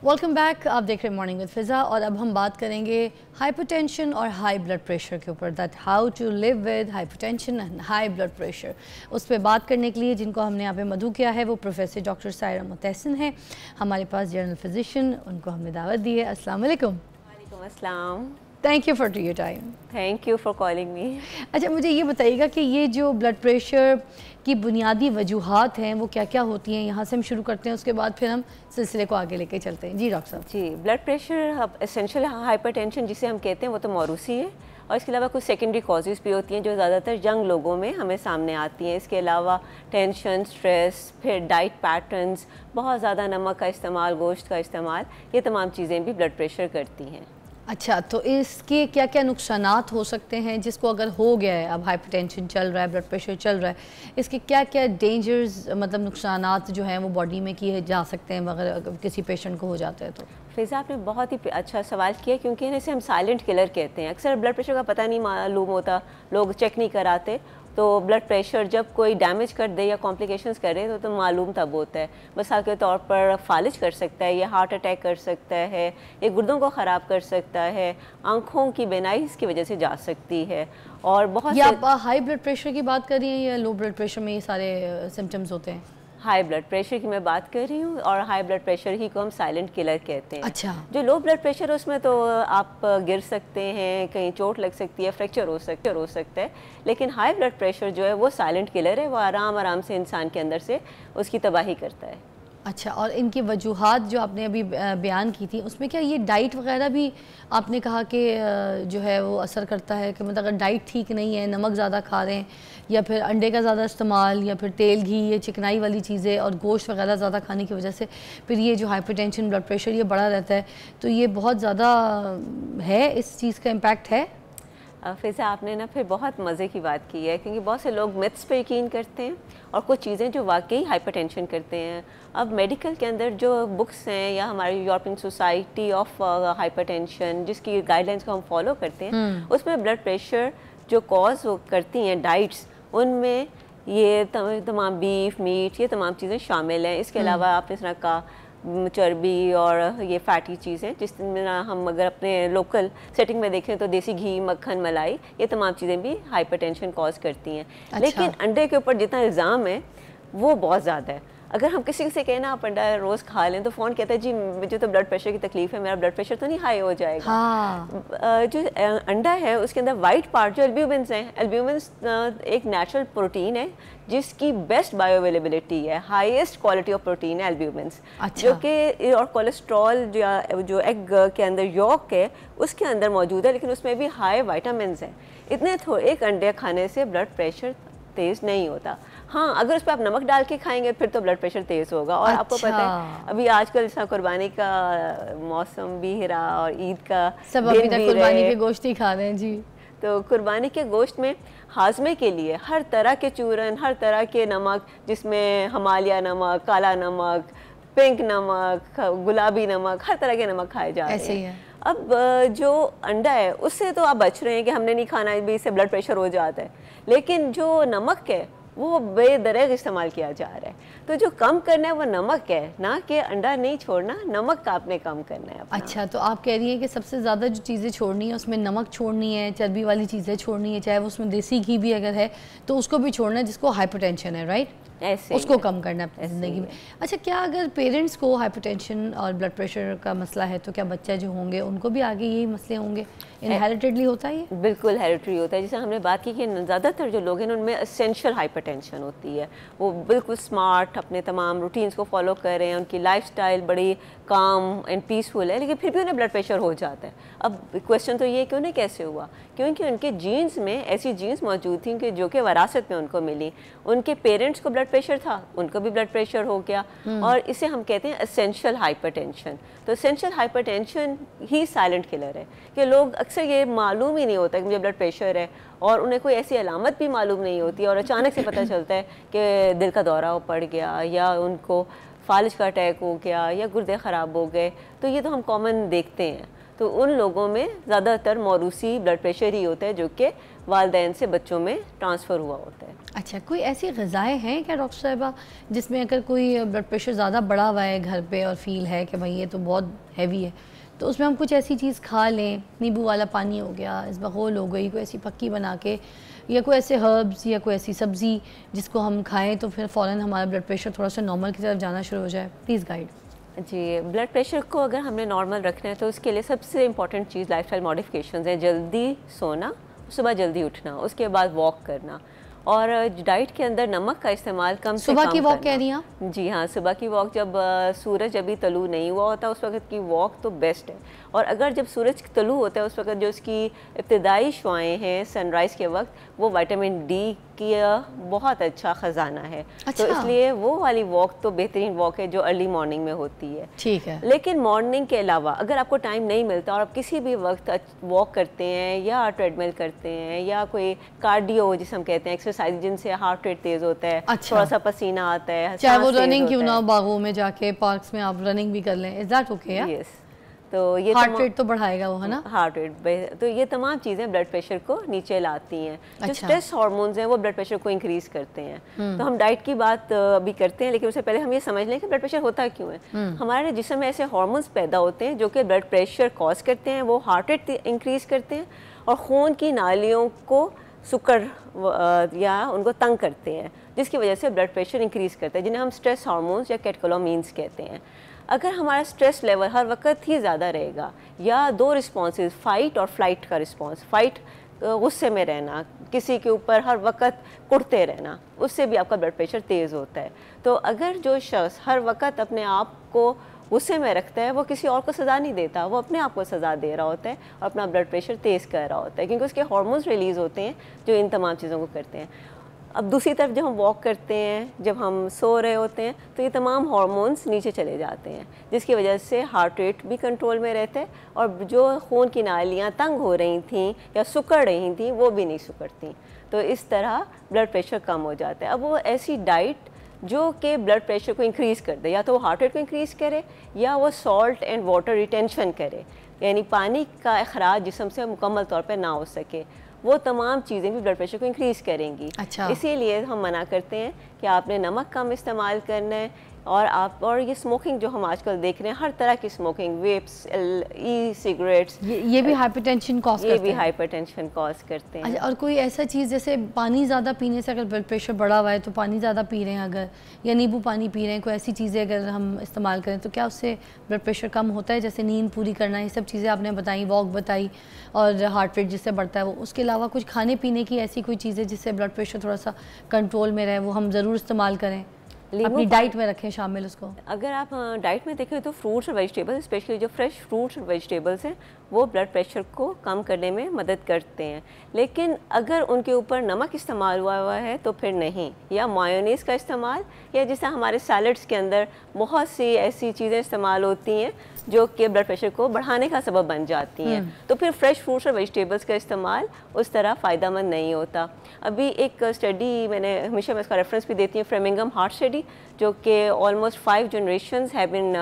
Speaker 1: वेलकम बैक, आप देख रहे हैं मॉर्निंग विद फ़िज़ा, और अब हम बात करेंगे हाइपरटेंशन और हाई ब्लड प्रेशर के ऊपर, that how to live with hypertension and high blood pressure. उस पर बात करने के लिए जिनको हमने यहाँ पे मदऊ किया है वो प्रोफेसर डॉक्टर सायरा मुतहसिन है, हमारे पास जनरल फिजिशियन, उनको हमने दावत दी है। अस्सलाम वालेकुम।
Speaker 5: वालेकुम अस्सलाम।
Speaker 1: Thank you for your time.
Speaker 5: Thank you for calling me.
Speaker 1: अच्छा, मुझे ये बताइएगा कि ये जो ब्लड प्रेशर की बुनियादी वजूहात हैं वो क्या क्या होती हैं, यहाँ से हम शुरू करते हैं, उसके बाद फिर हम सिलसिले को आगे लेके चलते हैं। जी डॉक्टर साहब।
Speaker 5: जी, ब्लड प्रेशर एसेंशियल हाइपरटेंशन जिसे हम कहते हैं वो तो मौरूसी है, और इसके अलावा कुछ सेकेंडरी कॉजेज़ भी होती हैं जो ज़्यादातर यंग लोगों में हमें सामने आती हैं। इसके अलावा टेंशन, स्ट्रेस, फिर डाइट पैटर्न्स, बहुत ज़्यादा नमक का इस्तेमाल, गोश्त का इस्तेमाल, ये तमाम चीज़ें भी ब्लड प्रेशर करती हैं।
Speaker 1: अच्छा, तो इसके क्या क्या नुकसानात हो सकते हैं जिसको अगर हो गया है, अब हाइपरटेंशन चल रहा है, ब्लड प्रेशर चल रहा है, इसके क्या क्या डेंजर्स मतलब नुकसानात जो हैं वो बॉडी में किए जा सकते हैं अगर किसी पेशेंट को हो जाता है तो?
Speaker 5: फ़िज़ा, आपने बहुत ही अच्छा सवाल किया, क्योंकि इसे हम साइलेंट किलर कहते हैं। अक्सर ब्लड प्रेशर का पता नहीं मालूम होता, लोग चेक नहीं कराते, तो ब्लड प्रेशर जब कोई डैमेज कर दे या कॉम्प्लिकेशंस करे तो मालूम तब होता है। मिसाल के तौर पर फालिज कर सकता है, या हार्ट अटैक कर सकता है, ये गुर्दों को ख़राब कर सकता है, आँखों की बीनाई इसकी वजह से जा सकती है, और बहुत
Speaker 1: ये आप हाई ब्लड प्रेशर की बात कर रही हैं या लो ब्लड प्रेशर में ये सारे सिम्टम्स होते हैं?
Speaker 5: हाई ब्लड प्रेशर की मैं बात कर रही हूँ, और हाई ब्लड प्रेशर ही को हम साइलेंट किलर कहते हैं।
Speaker 1: अच्छा।
Speaker 5: जो लो ब्लड प्रेशर है उसमें तो आप गिर सकते हैं, कहीं चोट लग सकती है, फ्रैक्चर हो सकता है, लेकिन हाई ब्लड प्रेशर जो है वो साइलेंट किलर है, वो आराम से इंसान के अंदर से उसकी तबाही करता है।
Speaker 1: अच्छा, और इनकी वजूहात जो आपने अभी बयान की थी उसमें क्या ये डाइट वगैरह भी आपने कहा कि जो है वो असर करता है, कि मतलब अगर डाइट ठीक नहीं है, नमक ज़्यादा खा रहे हैं, या फिर अंडे का ज़्यादा इस्तेमाल, या फिर तेल घी ये चिकनाई वाली चीज़ें और गोश्त वगैरह ज़्यादा खाने की वजह से फिर ये जो हाइपरटेंशन ब्लड प्रेशर ये बढ़ा रहता है, तो ये बहुत ज़्यादा है, इस चीज़ का इम्पैक्ट है?
Speaker 5: फ़िज़ा, आपने ना फिर बहुत मज़े की बात की है, क्योंकि बहुत से लोग मिथ्स पे यकीन करते हैं और कुछ चीज़ें जो वाकई हाइपरटेंशन करते हैं। अब मेडिकल के अंदर जो बुक्स हैं या हमारी यूरोपियन सोसाइटी ऑफ हाइपरटेंशन जिसकी गाइडलाइंस को हम फॉलो करते हैं, उसमें ब्लड प्रेशर जो कॉज करती हैं डाइट्स, उनमें ये तमाम बीफ, मीट, ये तमाम चीज़ें शामिल हैं। इसके अलावा आपने इस तरह का चर्बी और ये फैटी चीज़ें, जिसमें हम अगर अपने लोकल सेटिंग में देखें तो देसी घी, मक्खन, मलाई, ये तमाम चीज़ें भी हाइपरटेंशन कॉज करती हैं।
Speaker 1: अच्छा।
Speaker 5: लेकिन अंडे के ऊपर जितना इल्ज़ाम है वो बहुत ज़्यादा है। अगर हम किसी से कहें ना आप अंडा रोज़ खा लें तो फ़ोन कहता है जी मुझे तो ब्लड प्रेशर की तकलीफ़ है, मेरा ब्लड प्रेशर तो नहीं हाई हो जाएगा।
Speaker 1: हाँ।
Speaker 5: जो अंडा है उसके अंदर वाइट पार्ट जो एल्ब्यूमिन्स हैं, एल्ब्यूमिन्स एक नेचुरल प्रोटीन है जिसकी बेस्ट बायोअवेलेबिलिटी है, हाईएस्ट क्वालिटी ऑफ प्रोटीन है एल्ब्यूमिन्स।
Speaker 1: अच्छा।
Speaker 5: जो कि और कोलेस्ट्रॉल जो एग के अंदर यॉक है उसके अंदर मौजूद है, लेकिन उसमें भी हाई वाइटामिन्स हैं। इतने एक अंडे खाने से ब्लड प्रेशर तेज़ नहीं होता। हाँ, अगर उस पर आप नमक डाल के खाएंगे फिर तो ब्लड प्रेशर तेज़ होगा। और आपको पता है अभी आजकल जैसा कुर्बानी का मौसम भी है और ईद का
Speaker 1: सब अभी तक कुर्बानी के गोश्त ही खा रहे हैं जी।
Speaker 5: तो कुर्बानी के गोश्त में हाजमे के लिए हर तरह के चूरन, हर तरह के नमक, जिसमें हिमालय नमक, काला नमक, पिंक नमक, गुलाबी नमक, हर तरह के नमक खाए जा रहे हैं।
Speaker 1: ऐसे ही है।
Speaker 5: अब जो अंडा है उससे तो आप बच रहे हैं कि हमने नहीं खाना, भी इससे ब्लड प्रेशर हो जाता है, लेकिन जो नमक है वो बेदरेग इस्तेमाल किया जा रहा है। तो जो कम करना है वो नमक है, ना कि अंडा नहीं छोड़ना, नमक का आपने कम करना है अपना।
Speaker 1: अच्छा, तो आप कह रही हैं कि सबसे ज़्यादा जो चीज़ें छोड़नी है उसमें नमक छोड़नी है, चर्बी वाली चीज़ें छोड़नी है, चाहे वो उसमें देसी घी भी अगर है तो उसको भी छोड़ना है जिसको हाइपरटेंशन है, राइट?
Speaker 5: ऐसे
Speaker 1: उसको कम करना है अपनी ज़िंदगी में। अच्छा, क्या अगर पेरेंट्स को हाइपरटेंशन और ब्लड प्रेशर का मसला है तो क्या बच्चे जो होंगे उनको भी आगे यही मसले होंगे? इनहेरिटेडली होता है ये?
Speaker 5: बिल्कुल हेरिटरी होता है। जैसे हमने बात की कि ज़्यादातर जो लोग हैं उनमें एसेंशियल हाइपरटेंशन होती है, वो बिल्कुल स्मार्ट अपने तमाम रूटीन्स को फॉलो कर रहे हैं, उनकी लाइफस्टाइल बड़ी काम एंड पीसफुल है, लेकिन फिर भी उन्हें ब्लड प्रेशर हो जाता है। अब क्वेश्चन तो ये कि उन्हें कैसे हुआ? क्योंकि उनके जीन्स में ऐसी जीन्स मौजूद थी कि जो कि वरासत में उनको मिली। उनके पेरेंट्स को ब्लड प्रेशर था, उनको भी ब्लड प्रेशर हो गया, और इसे हम कहते हैं एसेंशियल हाइपरटेंशन। तो एसेंशियल हाइपरटेंशन ही साइलेंट किलर है कि लोग अक्सर ये मालूम ही नहीं होता कि मुझे ब्लड प्रेशर है, और उन्हें कोई ऐसी अलामत भी मालूम नहीं होती, और अचानक से पता चलता है कि दिल का दौरा पड़ गया, या उनको फालिज का अटैक हो गया, या गुर्दे ख़राब हो गए। तो ये तो हम कॉमन देखते हैं। तो उन लोगों में ज़्यादातर मौरूसी ब्लड प्रेशर ही होता है जो कि वालिदैन से बच्चों में ट्रांसफ़र हुआ होता है।
Speaker 1: अच्छा, कोई ऐसी ग़िज़ाएँ हैं क्या डॉक्टर साहिबा जिसमें अगर कोई ब्लड प्रेशर ज़्यादा बढ़ा हुआ है घर पे और फील है कि भाई ये तो बहुत हैवी है, तो उसमें हम कुछ ऐसी चीज़ खा लें, नींबू वाला पानी हो गया, इसबगोल हो गई, कोई ऐसी पक्की बना के, या कोई ऐसे हर्ब्स या कोई ऐसी सब्ज़ी जिसको हम खाएं तो फिर फ़ौरन हमारा ब्लड प्रेशर थोड़ा सा नॉर्मल की तरफ जाना शुरू हो जाए? Please guide.
Speaker 5: जी, ब्लड प्रेशर को अगर हमने नॉर्मल रखना है तो उसके लिए सबसे इम्पॉर्टेंट चीज़ लाइफस्टाइल मॉडिफिकेशंस है। जल्दी सोना, सुबह जल्दी उठना, उसके बाद वॉक करना, और डाइट के अंदर नमक का इस्तेमाल कम से कम
Speaker 1: सुबह की वॉक कह रही हैं आप?
Speaker 5: जी हाँ, सुबह की वॉक, जब सूरज अभी तलू नहीं हुआ होता उस वक्त की वॉक तो बेस्ट है। और अगर जब सूरज तलू होता है उस वक्त जो उसकी इब्तदाई शुआएँ हैं सनराइज़ के वक्त, वो विटामिन डी की बहुत अच्छा ख़जाना है।
Speaker 1: अच्छा।
Speaker 5: तो इसलिए वो वाली वॉक तो बेहतरीन वॉक है जो अर्ली मॉर्निंग में होती है।
Speaker 1: ठीक है।
Speaker 5: लेकिन मॉर्निंग के अलावा अगर आपको टाइम नहीं मिलता और आप किसी भी वक्त वॉक करते हैं या ट्रेडमिल करते हैं या कोई कार्डियो जिसे हम कहते हैं एक्सरसाइज जिनसे हार्ट रेट तेज़ होता है,
Speaker 1: अच्छा।
Speaker 5: थोड़ा सा पसीना आता है,
Speaker 1: चाहे वो
Speaker 5: सांस तेज
Speaker 1: रनिंग क्यों
Speaker 5: होता
Speaker 1: ना हो,
Speaker 5: है।
Speaker 1: बागों में जाके पार्क्स में आप रनिंग भी कर लें, इज दैट ओके?
Speaker 5: यस, तो ये
Speaker 1: हार्ट रेट तो बढ़ाएगा वो, है ना?
Speaker 5: हार्ट रेट, तो ये तमाम चीज़ें ब्लड प्रेशर को नीचे लाती हैं। जो
Speaker 1: अच्छा।
Speaker 5: स्ट्रेस हार्मोन्स हैं वो ब्लड प्रेशर को इंक्रीज़ करते हैं। तो हम डाइट की बात अभी करते हैं, लेकिन उससे पहले हम ये समझ लें कि ब्लड प्रेशर होता क्यों है। हमारे जिस्म में ऐसे हार्मोन्स पैदा होते हैं जो कि ब्लड प्रेशर कॉज करते हैं, वो हार्ट रेट इंक्रीज़ करते हैं और खून की नालियों को सुकर या उनको तंग करते हैं, जिसकी वजह से ब्लड प्रेशर इंक्रीज़ करता है, जिन्हें हम स्ट्रेस हार्मोन्स या कैटेकोलामीन्स कहते हैं। अगर हमारा स्ट्रेस लेवल हर वक्त ही ज़्यादा रहेगा, या दो रिस्पॉन्सेज, फ़ाइट और फ्लाइट का रिस्पॉन्स, फ़ाइट गुस्से में रहना, किसी के ऊपर हर वक्त कुड़ते रहना, उससे भी आपका ब्लड प्रेशर तेज़ होता है। तो अगर जो शख्स हर वक्त अपने आप को गुस्से में रखता है वो किसी और को सज़ा नहीं देता, वो अपने आप को सज़ा दे रहा होता है और अपना ब्लड प्रेशर तेज़ कर रहा होता है, क्योंकि उसके हार्मोन्स रिलीज़ होते हैं जो इन तमाम चीज़ों को करते हैं। अब दूसरी तरफ जब हम वॉक करते हैं, जब हम सो रहे होते हैं, तो ये तमाम हार्मोन्स नीचे चले जाते हैं, जिसकी वजह से हार्ट रेट भी कंट्रोल में रहता है और जो खून की नालियाँ तंग हो रही थी या सिकुड़ रही थी वो भी नहीं सिकुड़ती। तो इस तरह ब्लड प्रेशर कम हो जाता है। अब वो ऐसी डाइट जो कि ब्लड प्रेशर को इंक्रीज़ कर दे, या तो वो हार्ट रेट को इंक्रीज़ करे या वो सॉल्ट एंड वाटर रिटेंशन करे, यानी पानी का अखराज जिस्म से मुकम्मल तौर पे ना हो सके, वो तमाम चीज़ें भी ब्लड प्रेशर को इंक्रीज़ करेंगी।
Speaker 1: अच्छा।
Speaker 5: इसीलिए हम मना करते हैं कि आपने नमक कम इस्तेमाल करना है, और ये स्मोकिंग जो हम आजकल देख रहे हैं, हर तरह की स्मोकिंग, वेप्स, ई सिगरेट्स,
Speaker 1: ये भी हाइपरटेंशन कॉज करते हैं?
Speaker 5: ये भी हाइपरटेंशन कॉज करते हैं।
Speaker 1: अच्छा, और कोई ऐसा चीज़ जैसे पानी ज़्यादा पीने से अगर ब्लड प्रेशर बढ़ा हुआ है तो पानी ज़्यादा पी रहे हैं अगर, या नींबू पानी पी रहे हैं, कोई ऐसी चीज़ें अगर हम इस्तेमाल करें तो क्या उससे ब्लड प्रेशर कम होता है? जैसे नींद पूरी करना, ये सब चीज़ें आपने बताई, वॉक बताई, और हार्ट रेट जिससे बढ़ता है वो, उसके अलावा कुछ खाने पीने की ऐसी कोई चीज़ें जिससे ब्लड प्रेशर थोड़ा सा कंट्रोल में रहे, वो हम ज़रूर इस्तेमाल करें, अपनी डाइट में रखें शामिल उसको?
Speaker 5: अगर आप डाइट में देखें तो फ्रूट्स और वेजिटेबल्स, स्पेशली जो फ्रेश फ्रूट्स और वेजिटेबल्स हैं, वो ब्लड प्रेशर को कम करने में मदद करते हैं। लेकिन अगर उनके ऊपर नमक इस्तेमाल हुआ है तो फिर नहीं, या मायोनीज़ का इस्तेमाल, या जैसे हमारे सैलड्स के अंदर बहुत सी ऐसी चीज़ें इस्तेमाल होती हैं जो कि ब्लड प्रेशर को बढ़ाने का सबब बन जाती हैं, तो फिर फ्रेश फ्रूट्स और वेजिटेबल्स का इस्तेमाल उस तरह फ़ायदेमंद नहीं होता। अभी एक स्टडी मैंने हमेशा मैं इसका रेफरेंस भी देती हूँ, फ्रेमिंगम हार्ट स्टडी, जो कि almost 5 generations have been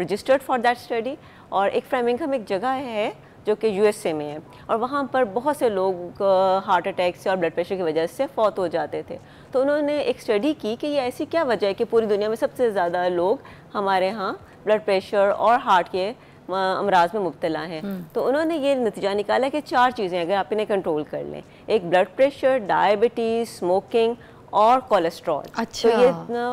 Speaker 5: registered for that study. और एक फ्रेमिंगम एक जगह है जो कि यूएसए में है, और वहाँ पर बहुत से लोग हार्ट अटैक से और ब्लड प्रेशर की वजह से फौत हो जाते थे। तो उन्होंने एक स्टडी की कि ये ऐसी क्या वजह है कि पूरी दुनिया में सबसे ज़्यादा लोग हमारे यहाँ ब्लड प्रेशर और हार्ट के अमराज में मुब्तला हैं। तो उन्होंने ये नतीजा निकाला कि 4 चीज़ें अगर आप इन्हें कंट्रोल कर लें, एक ब्लड प्रेशर, डायबिटीज़, स्मोकिंग और कोलेस्ट्रॉल।
Speaker 1: अच्छा।
Speaker 5: तो ये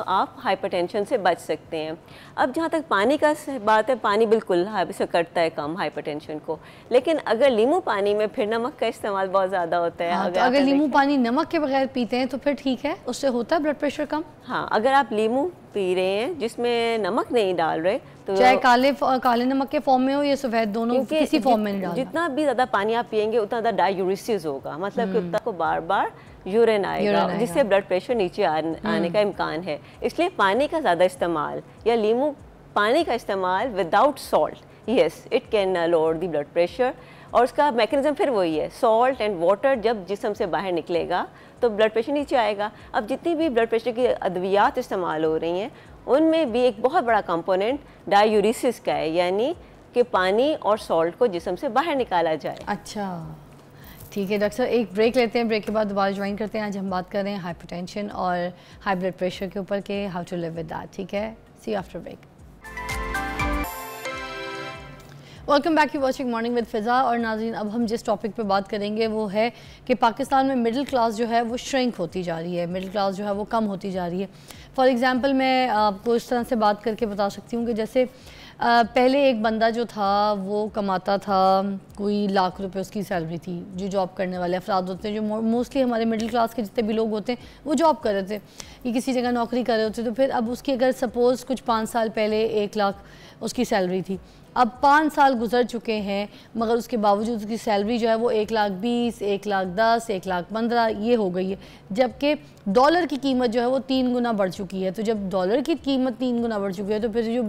Speaker 5: आप हाइपरटेंशन से बच सकते हैं। अब जहाँ तक पानी का बात है, पानी बिल्कुल से करता है कम हाइपरटेंशन को, लेकिन अगर नींबू पानी में फिर नमक का इस्तेमाल बहुत ज़्यादा होता है।
Speaker 1: हाँ, तो अगर नींबू पानी नमक के बगैर पीते हैं तो फिर ठीक है, उससे होता है ब्लड प्रेशर कम।
Speaker 5: हाँ, अगर आप नींबू पी रहे हैं जिसमें नमक नहीं डाल रहे, तो
Speaker 1: चाहे काले नमक के फॉर्म में हो या सफेद, दोनों किसी फॉर्म में नहीं डालना।
Speaker 5: जितना भी ज़्यादा पानी आप पियेंगे उतना ज़्यादा डायूरिसिस होगा, मतलब कि उतना को बार बार यूरिन आएगा, जिससे ब्लड प्रेशर नीचे आने का इम्कान है। इसलिए पानी का ज़्यादा इस्तेमाल या नींबू पानी का इस्तेमाल without salt, yes it can lower the blood pressure. और उसका मैकेनिज्म फिर वही है, सॉल्ट एंड वाटर जब जिस्म से बाहर निकलेगा तो ब्लड प्रेशर नीचे आएगा। अब जितनी भी ब्लड प्रेशर की अद्वियात इस्तेमाल हो रही हैं उनमें भी एक बहुत बड़ा कंपोनेंट डायूरिसिस का है, यानी कि पानी और सॉल्ट को जिस्म से बाहर निकाला जाए।
Speaker 1: अच्छा ठीक है डॉक्टर साहब, एक ब्रेक लेते हैं, ब्रेक के बाद दोबारा ज्वाइन करते हैं। आज हम बात कर रहे हैं हाइपरटेंशन और हाई ब्लड प्रेशर के ऊपर के how to live with that. ठीक है, see you after break. Welcome back, you watching morning with Fiza. और नाज़रीन, अब हम जिस टॉपिक पे बात करेंगे वो है कि पाकिस्तान में मिडिल क्लास जो है वो श्रिंक होती जा रही है, मिडिल क्लास जो है वो कम होती जा रही है। फॉर एग्ज़ाम्पल मैं आपको इस तरह से बात करके बता सकती हूँ कि जैसे पहले एक बंदा जो था वो कमाता था, कोई लाख रुपए उसकी सैलरी थी। जो जॉब करने वाले अफराद होते हैं, जो मोस्टली हमारे मिडिल क्लास के जितने भी लोग होते हैं वो जॉब कर रहे थे, ये किसी जगह नौकरी कर रहे होते, तो फिर अब उसकी अगर सपोज़ कुछ 5 साल पहले 1 लाख उसकी सैलरी थी, अब 5 साल गुजर चुके हैं मगर उसके बावजूद उसकी सैलरी जो है वो 1,20,000, 1,10,000, 1,15,000 ये हो गई है, जबकि डॉलर की कीमत जो है वो 3 गुना बढ़ चुकी है। तो जब डॉलर की कीमत 3 गुना बढ़ चुकी है तो फिर जो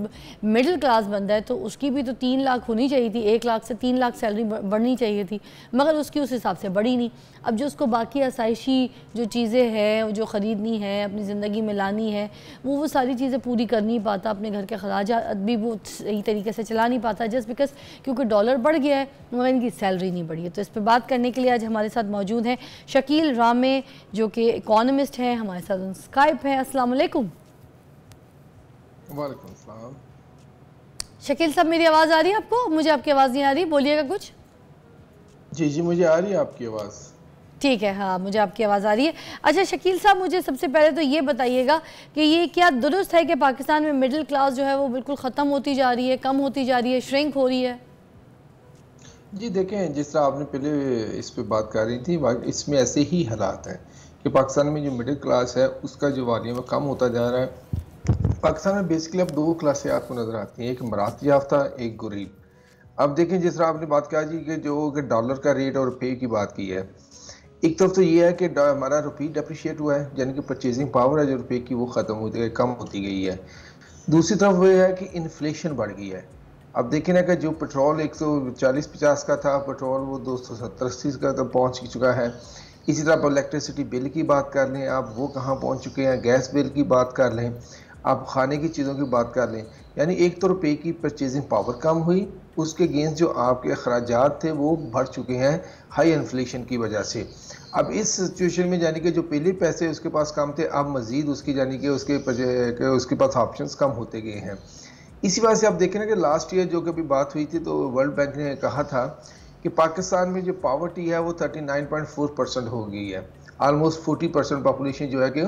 Speaker 1: मिडिल क्लास बंदा है तो उसकी भी तो 3 लाख होनी चाहिए थी, 1 लाख से 3 लाख सैलरी बढ़नी चाहिए थी, मगर उसकी उस हिसाब से बढ़ी नहीं। अब जो उसको बाकी आसाइशी जो चीज़ें हैं जो ख़रीदनी है, अपनी ज़िंदगी में लानी है, वो सारी चीज़ें पूरी कर नहीं पाता, अपने घर के खराजात भी वो सही तरीके से चला नहीं पाता, जस्ट बिकॉज क्योंकि डॉलर बढ़ गया है मगर इनकी सैलरी नहीं बढ़ी है। तो इस पर बात करने के लिए आज हमारे साथ मौजूद हैं शकील रामे, जो कि इकोनॉमिस्ट हैं, हमारे साथ उन स्काइप हैं। अस्सलाम वालेकुम।
Speaker 6: वालेकुम सलाम।
Speaker 1: शकील साहब, मेरी आवाज़ आ रही है आपको? मुझे आपकी आवाज़ नहीं आ रही, बोलिएगा कुछ।
Speaker 6: जी जी, मुझे आ रही है आपकी आवाज़।
Speaker 1: ठीक है, हाँ मुझे आपकी आवाज़ आ रही है। अच्छा शकील साहब, मुझे सबसे पहले तो ये बताइएगा कि ये क्या दुरुस्त है कि पाकिस्तान में मिडिल क्लास जो है वो बिल्कुल ख़त्म होती जा रही है, कम होती जा रही है, श्रिंक हो रही है?
Speaker 6: जी देखें, जिस तरह आपने पहले इस पे बात कर रही थी, इसमें ऐसे ही हालात हैं कि पाकिस्तान में जो मिडिल क्लास है उसका जो वालियम कम होता जा रहा है। पाकिस्तान में बेसिकली अब 2 क्लासें आपको नज़र आती हैं, एक मरात याफ्ता, एक गरीब। अब देखें, जिस तरह आपने बात कहा जी कि जो डॉलर का रेट और रुपये की बात की है, एक तरफ तो ये है कि हमारा रुपये डेप्रिशिएट हुआ है, यानी कि परचेजिंग पावर है जो रुपये की वो ख़त्म होती गई, कम होती गई है। दूसरी तरफ वो है कि इन्फ्लेशन बढ़ गई है। अब देखें ना कि जो पेट्रोल 140-50 का था पेट्रोल, वो 270-80 का तो पहुँच चुका है। इसी तरह आप इलेक्ट्रिसिटी बिल की बात कर लें, आप वो कहाँ पहुँच चुके हैं, गैस बिल की बात कर लें, आप खाने की चीज़ों की बात कर लें, यानी एक तो रुपये की परचेजिंग पावर कम हुई, उसके अगेंस्ट जो आपके अखराजात थे वो बढ़ चुके हैं हाई इन्फ्लेशन की वजह से। अब इस सिचुएशन में यानी कि जो पहले पैसे उसके पास कम थे, अब मज़ीद उसकी यानी कि उसके पास ऑप्शंस कम होते गए हैं। इसी वजह से आप देखें ना कि लास्ट ईयर जो कभी बात हुई थी तो वर्ल्ड बैंक ने कहा था कि पाकिस्तान में जो पावर्टी है वो 39.4% हो गई है। ऑलमोस्ट 40% पॉपुलेशन जो है कि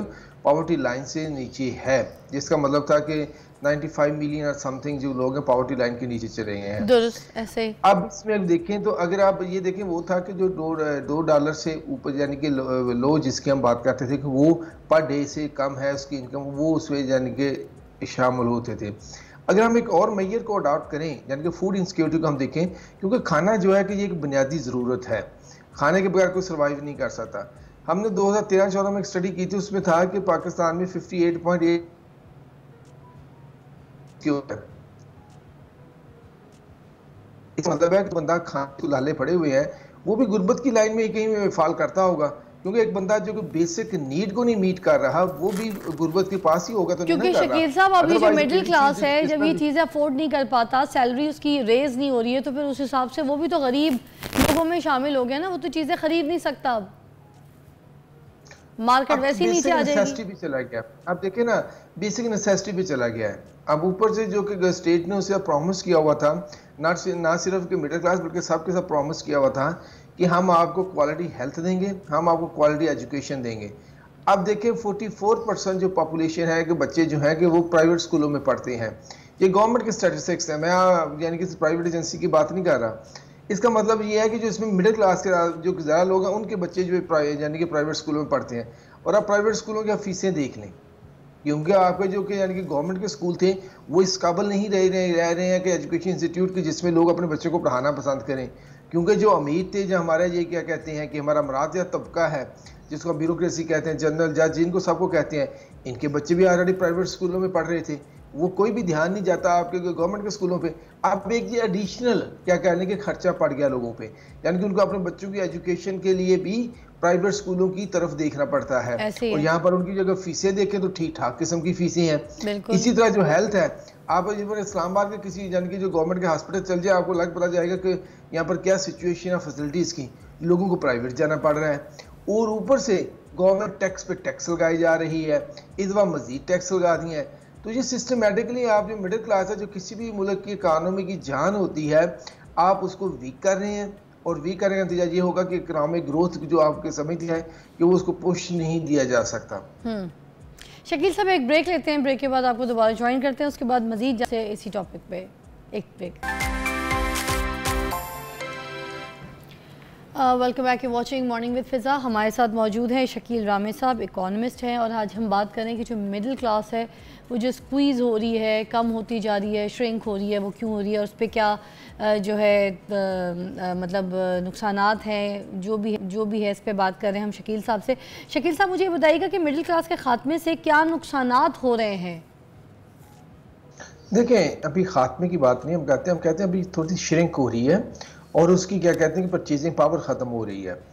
Speaker 6: पावर्टी लाइन से नीचे है, जिसका मतलब था कि 95 मिलियन और समथिंग जो लोग हैं पावर्टी लाइन के नीचे चले गए हैं।
Speaker 1: दुरुस्त ऐसे।
Speaker 6: अब इसमें देखें तो अगर आप ये देखें, वो था कि जो $2 से ऊपर यानी कि लो जिसकी हम बात करते थे कि वो पर डे से कम है उसकी इनकम, वो उसमें यानी कि शामिल होते थे। अगर हम एक और मैयर को अडॉप्ट करें यानी कि फूड इनसिक्योरिटी को हम देखें, क्योंकि खाना जो है कि ये एक बुनियादी ज़रूरत है, खाने के बगैर कोई सर्वाइव नहीं कर सकता। हमने 2013-14 में एक स्टडी की थी, उसमें था कि पाकिस्तान में 58.8 इस मतलब है कि बंदा खाने को लाले पड़े हुए हैं, वो भी गुर्बत की लाइन में कहीं फॉल करता होगा, क्योंकि एक बंदा जो कि बेसिक नीड को नहीं मीट कर रहा वो भी गुर्बत के पास ही होगा। तो
Speaker 1: क्योंकि शकील साहब अभी जो मिडिल क्लास है जब ये चीज़ें अफोर्ड नहीं कर पाता, सैलरी उसकी रेज नहीं हो रही है, तो फिर उस हिसाब से वो भी तो गरीब लोगों में शामिल हो गया ना, वो तो चीज़ें खरीद नहीं सकता। अब मार्केट वैसे ही नीचे आ जाएगी।
Speaker 6: भी चला गया, अब देखिए ना बेसिक नेसेसिटी भी चला गया है। अब ऊपर से जो कि स्टेट ने उसे प्रॉमिस किया हुआ था, ना सिर्फ कि मिडिल क्लास बल्कि सबके साथ प्रॉमिस किया हुआ था कि हम आपको क्वालिटी हेल्थ देंगे, हम आपको क्वालिटी एजुकेशन देंगे। आप देखें 44% जो पॉपुलेशन है कि बच्चे जो हैं कि वो प्राइवेट स्कूलों में पढ़ते हैं। ये गवर्नमेंट के स्टैटिस्टिक्स हैं, मैं यानी कि प्राइवेट एजेंसी की बात नहीं कर रहा। इसका मतलब ये है कि जो इसमें मिडिल क्लास के जो ज़्यादा लोग हैं उनके बच्चे जो यानी कि प्राइवेट स्कूलों में पढ़ते हैं। और आप प्राइवेट स्कूलों की फीसें देख लें, क्योंकि आपके जो कि यानी कि गवर्नमेंट के स्कूल थे वो इस काबिल नहीं रह रहे हैं कि एजुकेशन इंस्टीट्यूट के जिसमें लोग अपने बच्चों को पढ़ाना पसंद करें। क्योंकि जो अमीर थे, जो हमारा ये क्या कहते हैं कि हमारा मरातिया तबका है जिसको ब्यूरोक्रेसी कहते हैं, जनरल जज जिनको सबको कहते हैं, इनके बच्चे भी ऑलरेडी प्राइवेट स्कूलों में पढ़ रहे थे। वो कोई भी ध्यान नहीं जाता आपके गवर्नमेंट के स्कूलों पे। आप एक ये एडिशनल क्या कहने के खर्चा पड़ गया लोगों पे, यानी कि उनको अपने बच्चों की एजुकेशन के लिए भी प्राइवेट स्कूलों की तरफ देखना पड़ता है। और यहाँ पर उनकी जगह फीसें देखें तो ठीक ठाक किस्म की फीसें हैं। इसी तरह जो हेल्थ है, आप इस्लामाबाद के किसी यानी कि जो गवर्नमेंट के हॉस्पिटल चल जाए, आपको लग पता जाएगा कि यहाँ पर क्या सिचुएशन है फैसिलिटीज़ की। लोगों को प्राइवेट जाना पड़ रहा है और ऊपर से गवर्नमेंट टैक्स पे टैक्स लगाई जा रही है, इस बार मजीद टैक्स लगा दी है। तो ये सिस्टमेटिकली आप जो मिडिल क्लास है, जो किसी भी मुल्क की इकानमी की जान होती है, आप उसको वीक कर रहे हैं। और वीक करने का नतीजा ये होगा कि इकोनॉमिक ग्रोथ जो आपके समझते हैं कि वो उसको पुश नहीं दिया जा सकता।
Speaker 1: शकील साहब एक ब्रेक लेते हैं, ब्रेक के बाद आपको दोबारा ज्वाइन करते हैं, उसके बाद मजीद जैसे इसी टॉपिक पे एक break. Welcome back, you watching morning with Fiza. हमारे साथ मौजूद हैं शकील रामे साहब, इकोनॉमिस्ट हैं, और आज हम बात करें कि जो मिडिल क्लास है वो जो स्क्वीज़ हो रही है, कम होती जा रही है, श्रिंक हो रही है, वो क्यों हो रही है, उस पर क्या जो है मतलब नुकसानात हैं, जो भी है इस पर बात कर रहे हैं हम शकील साहब से। शकील साहब मुझे ये बताइएगा कि मिडिल क्लास के ख़ात्मे से क्या नुकसानात हो रहे हैं?
Speaker 6: देखें, अभी ख़ात्मे की बात नहीं हम कहते हैं अभी थोड़ी सी श्रिंक हो रही है और उसकी क्या कहते हैं कि परचेजिंग पावर ख़त्म हो रही है।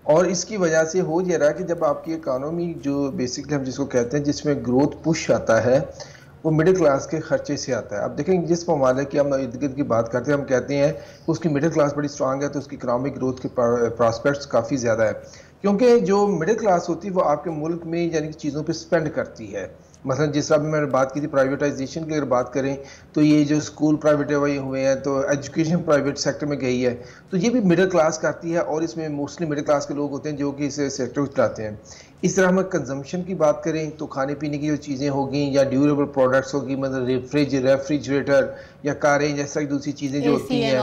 Speaker 6: और इसकी वजह से हो ये रहा है कि जब आपकी इकानमी जो बेसिकली हम जिसको कहते हैं जिसमें ग्रोथ पुश आता है, वो मिडिल क्लास के खर्चे से आता है। अब देखें, जिस ममालिक की हम इर्द गिर्द की बात करते हैं, हम कहते हैं उसकी मिडिल क्लास बड़ी स्ट्रांग है तो उसकी इकनॉमिक ग्रोथ के प्रॉस्पेक्ट्स काफ़ी ज़्यादा है, क्योंकि जो मिडिल क्लास होती है वो आपके मुल्क में यानी कि चीज़ों पे स्पेंड करती है। मसलन जिस तरह मैंने बात की थी प्राइवेटाइजेशन की, अगर बात करें तो ये जो स्कूल प्राइवेट हुए हैं तो एजुकेशन प्राइवेट सेक्टर में गई है, तो ये भी मिडिल क्लास करती है और इसमें मोस्टली मिडिल क्लास के लोग होते हैं जो कि इस सेक्टर को चलाते हैं। इस तरह हम कंजम्पशन की बात करें तो खाने पीने की जो चीज़ें होगी या ड्यूरेबल प्रोडक्ट्स होगी, मतलब रेफ्रिजरेटर या कारें जैसा दूसरी चीज़ें जो होती हैं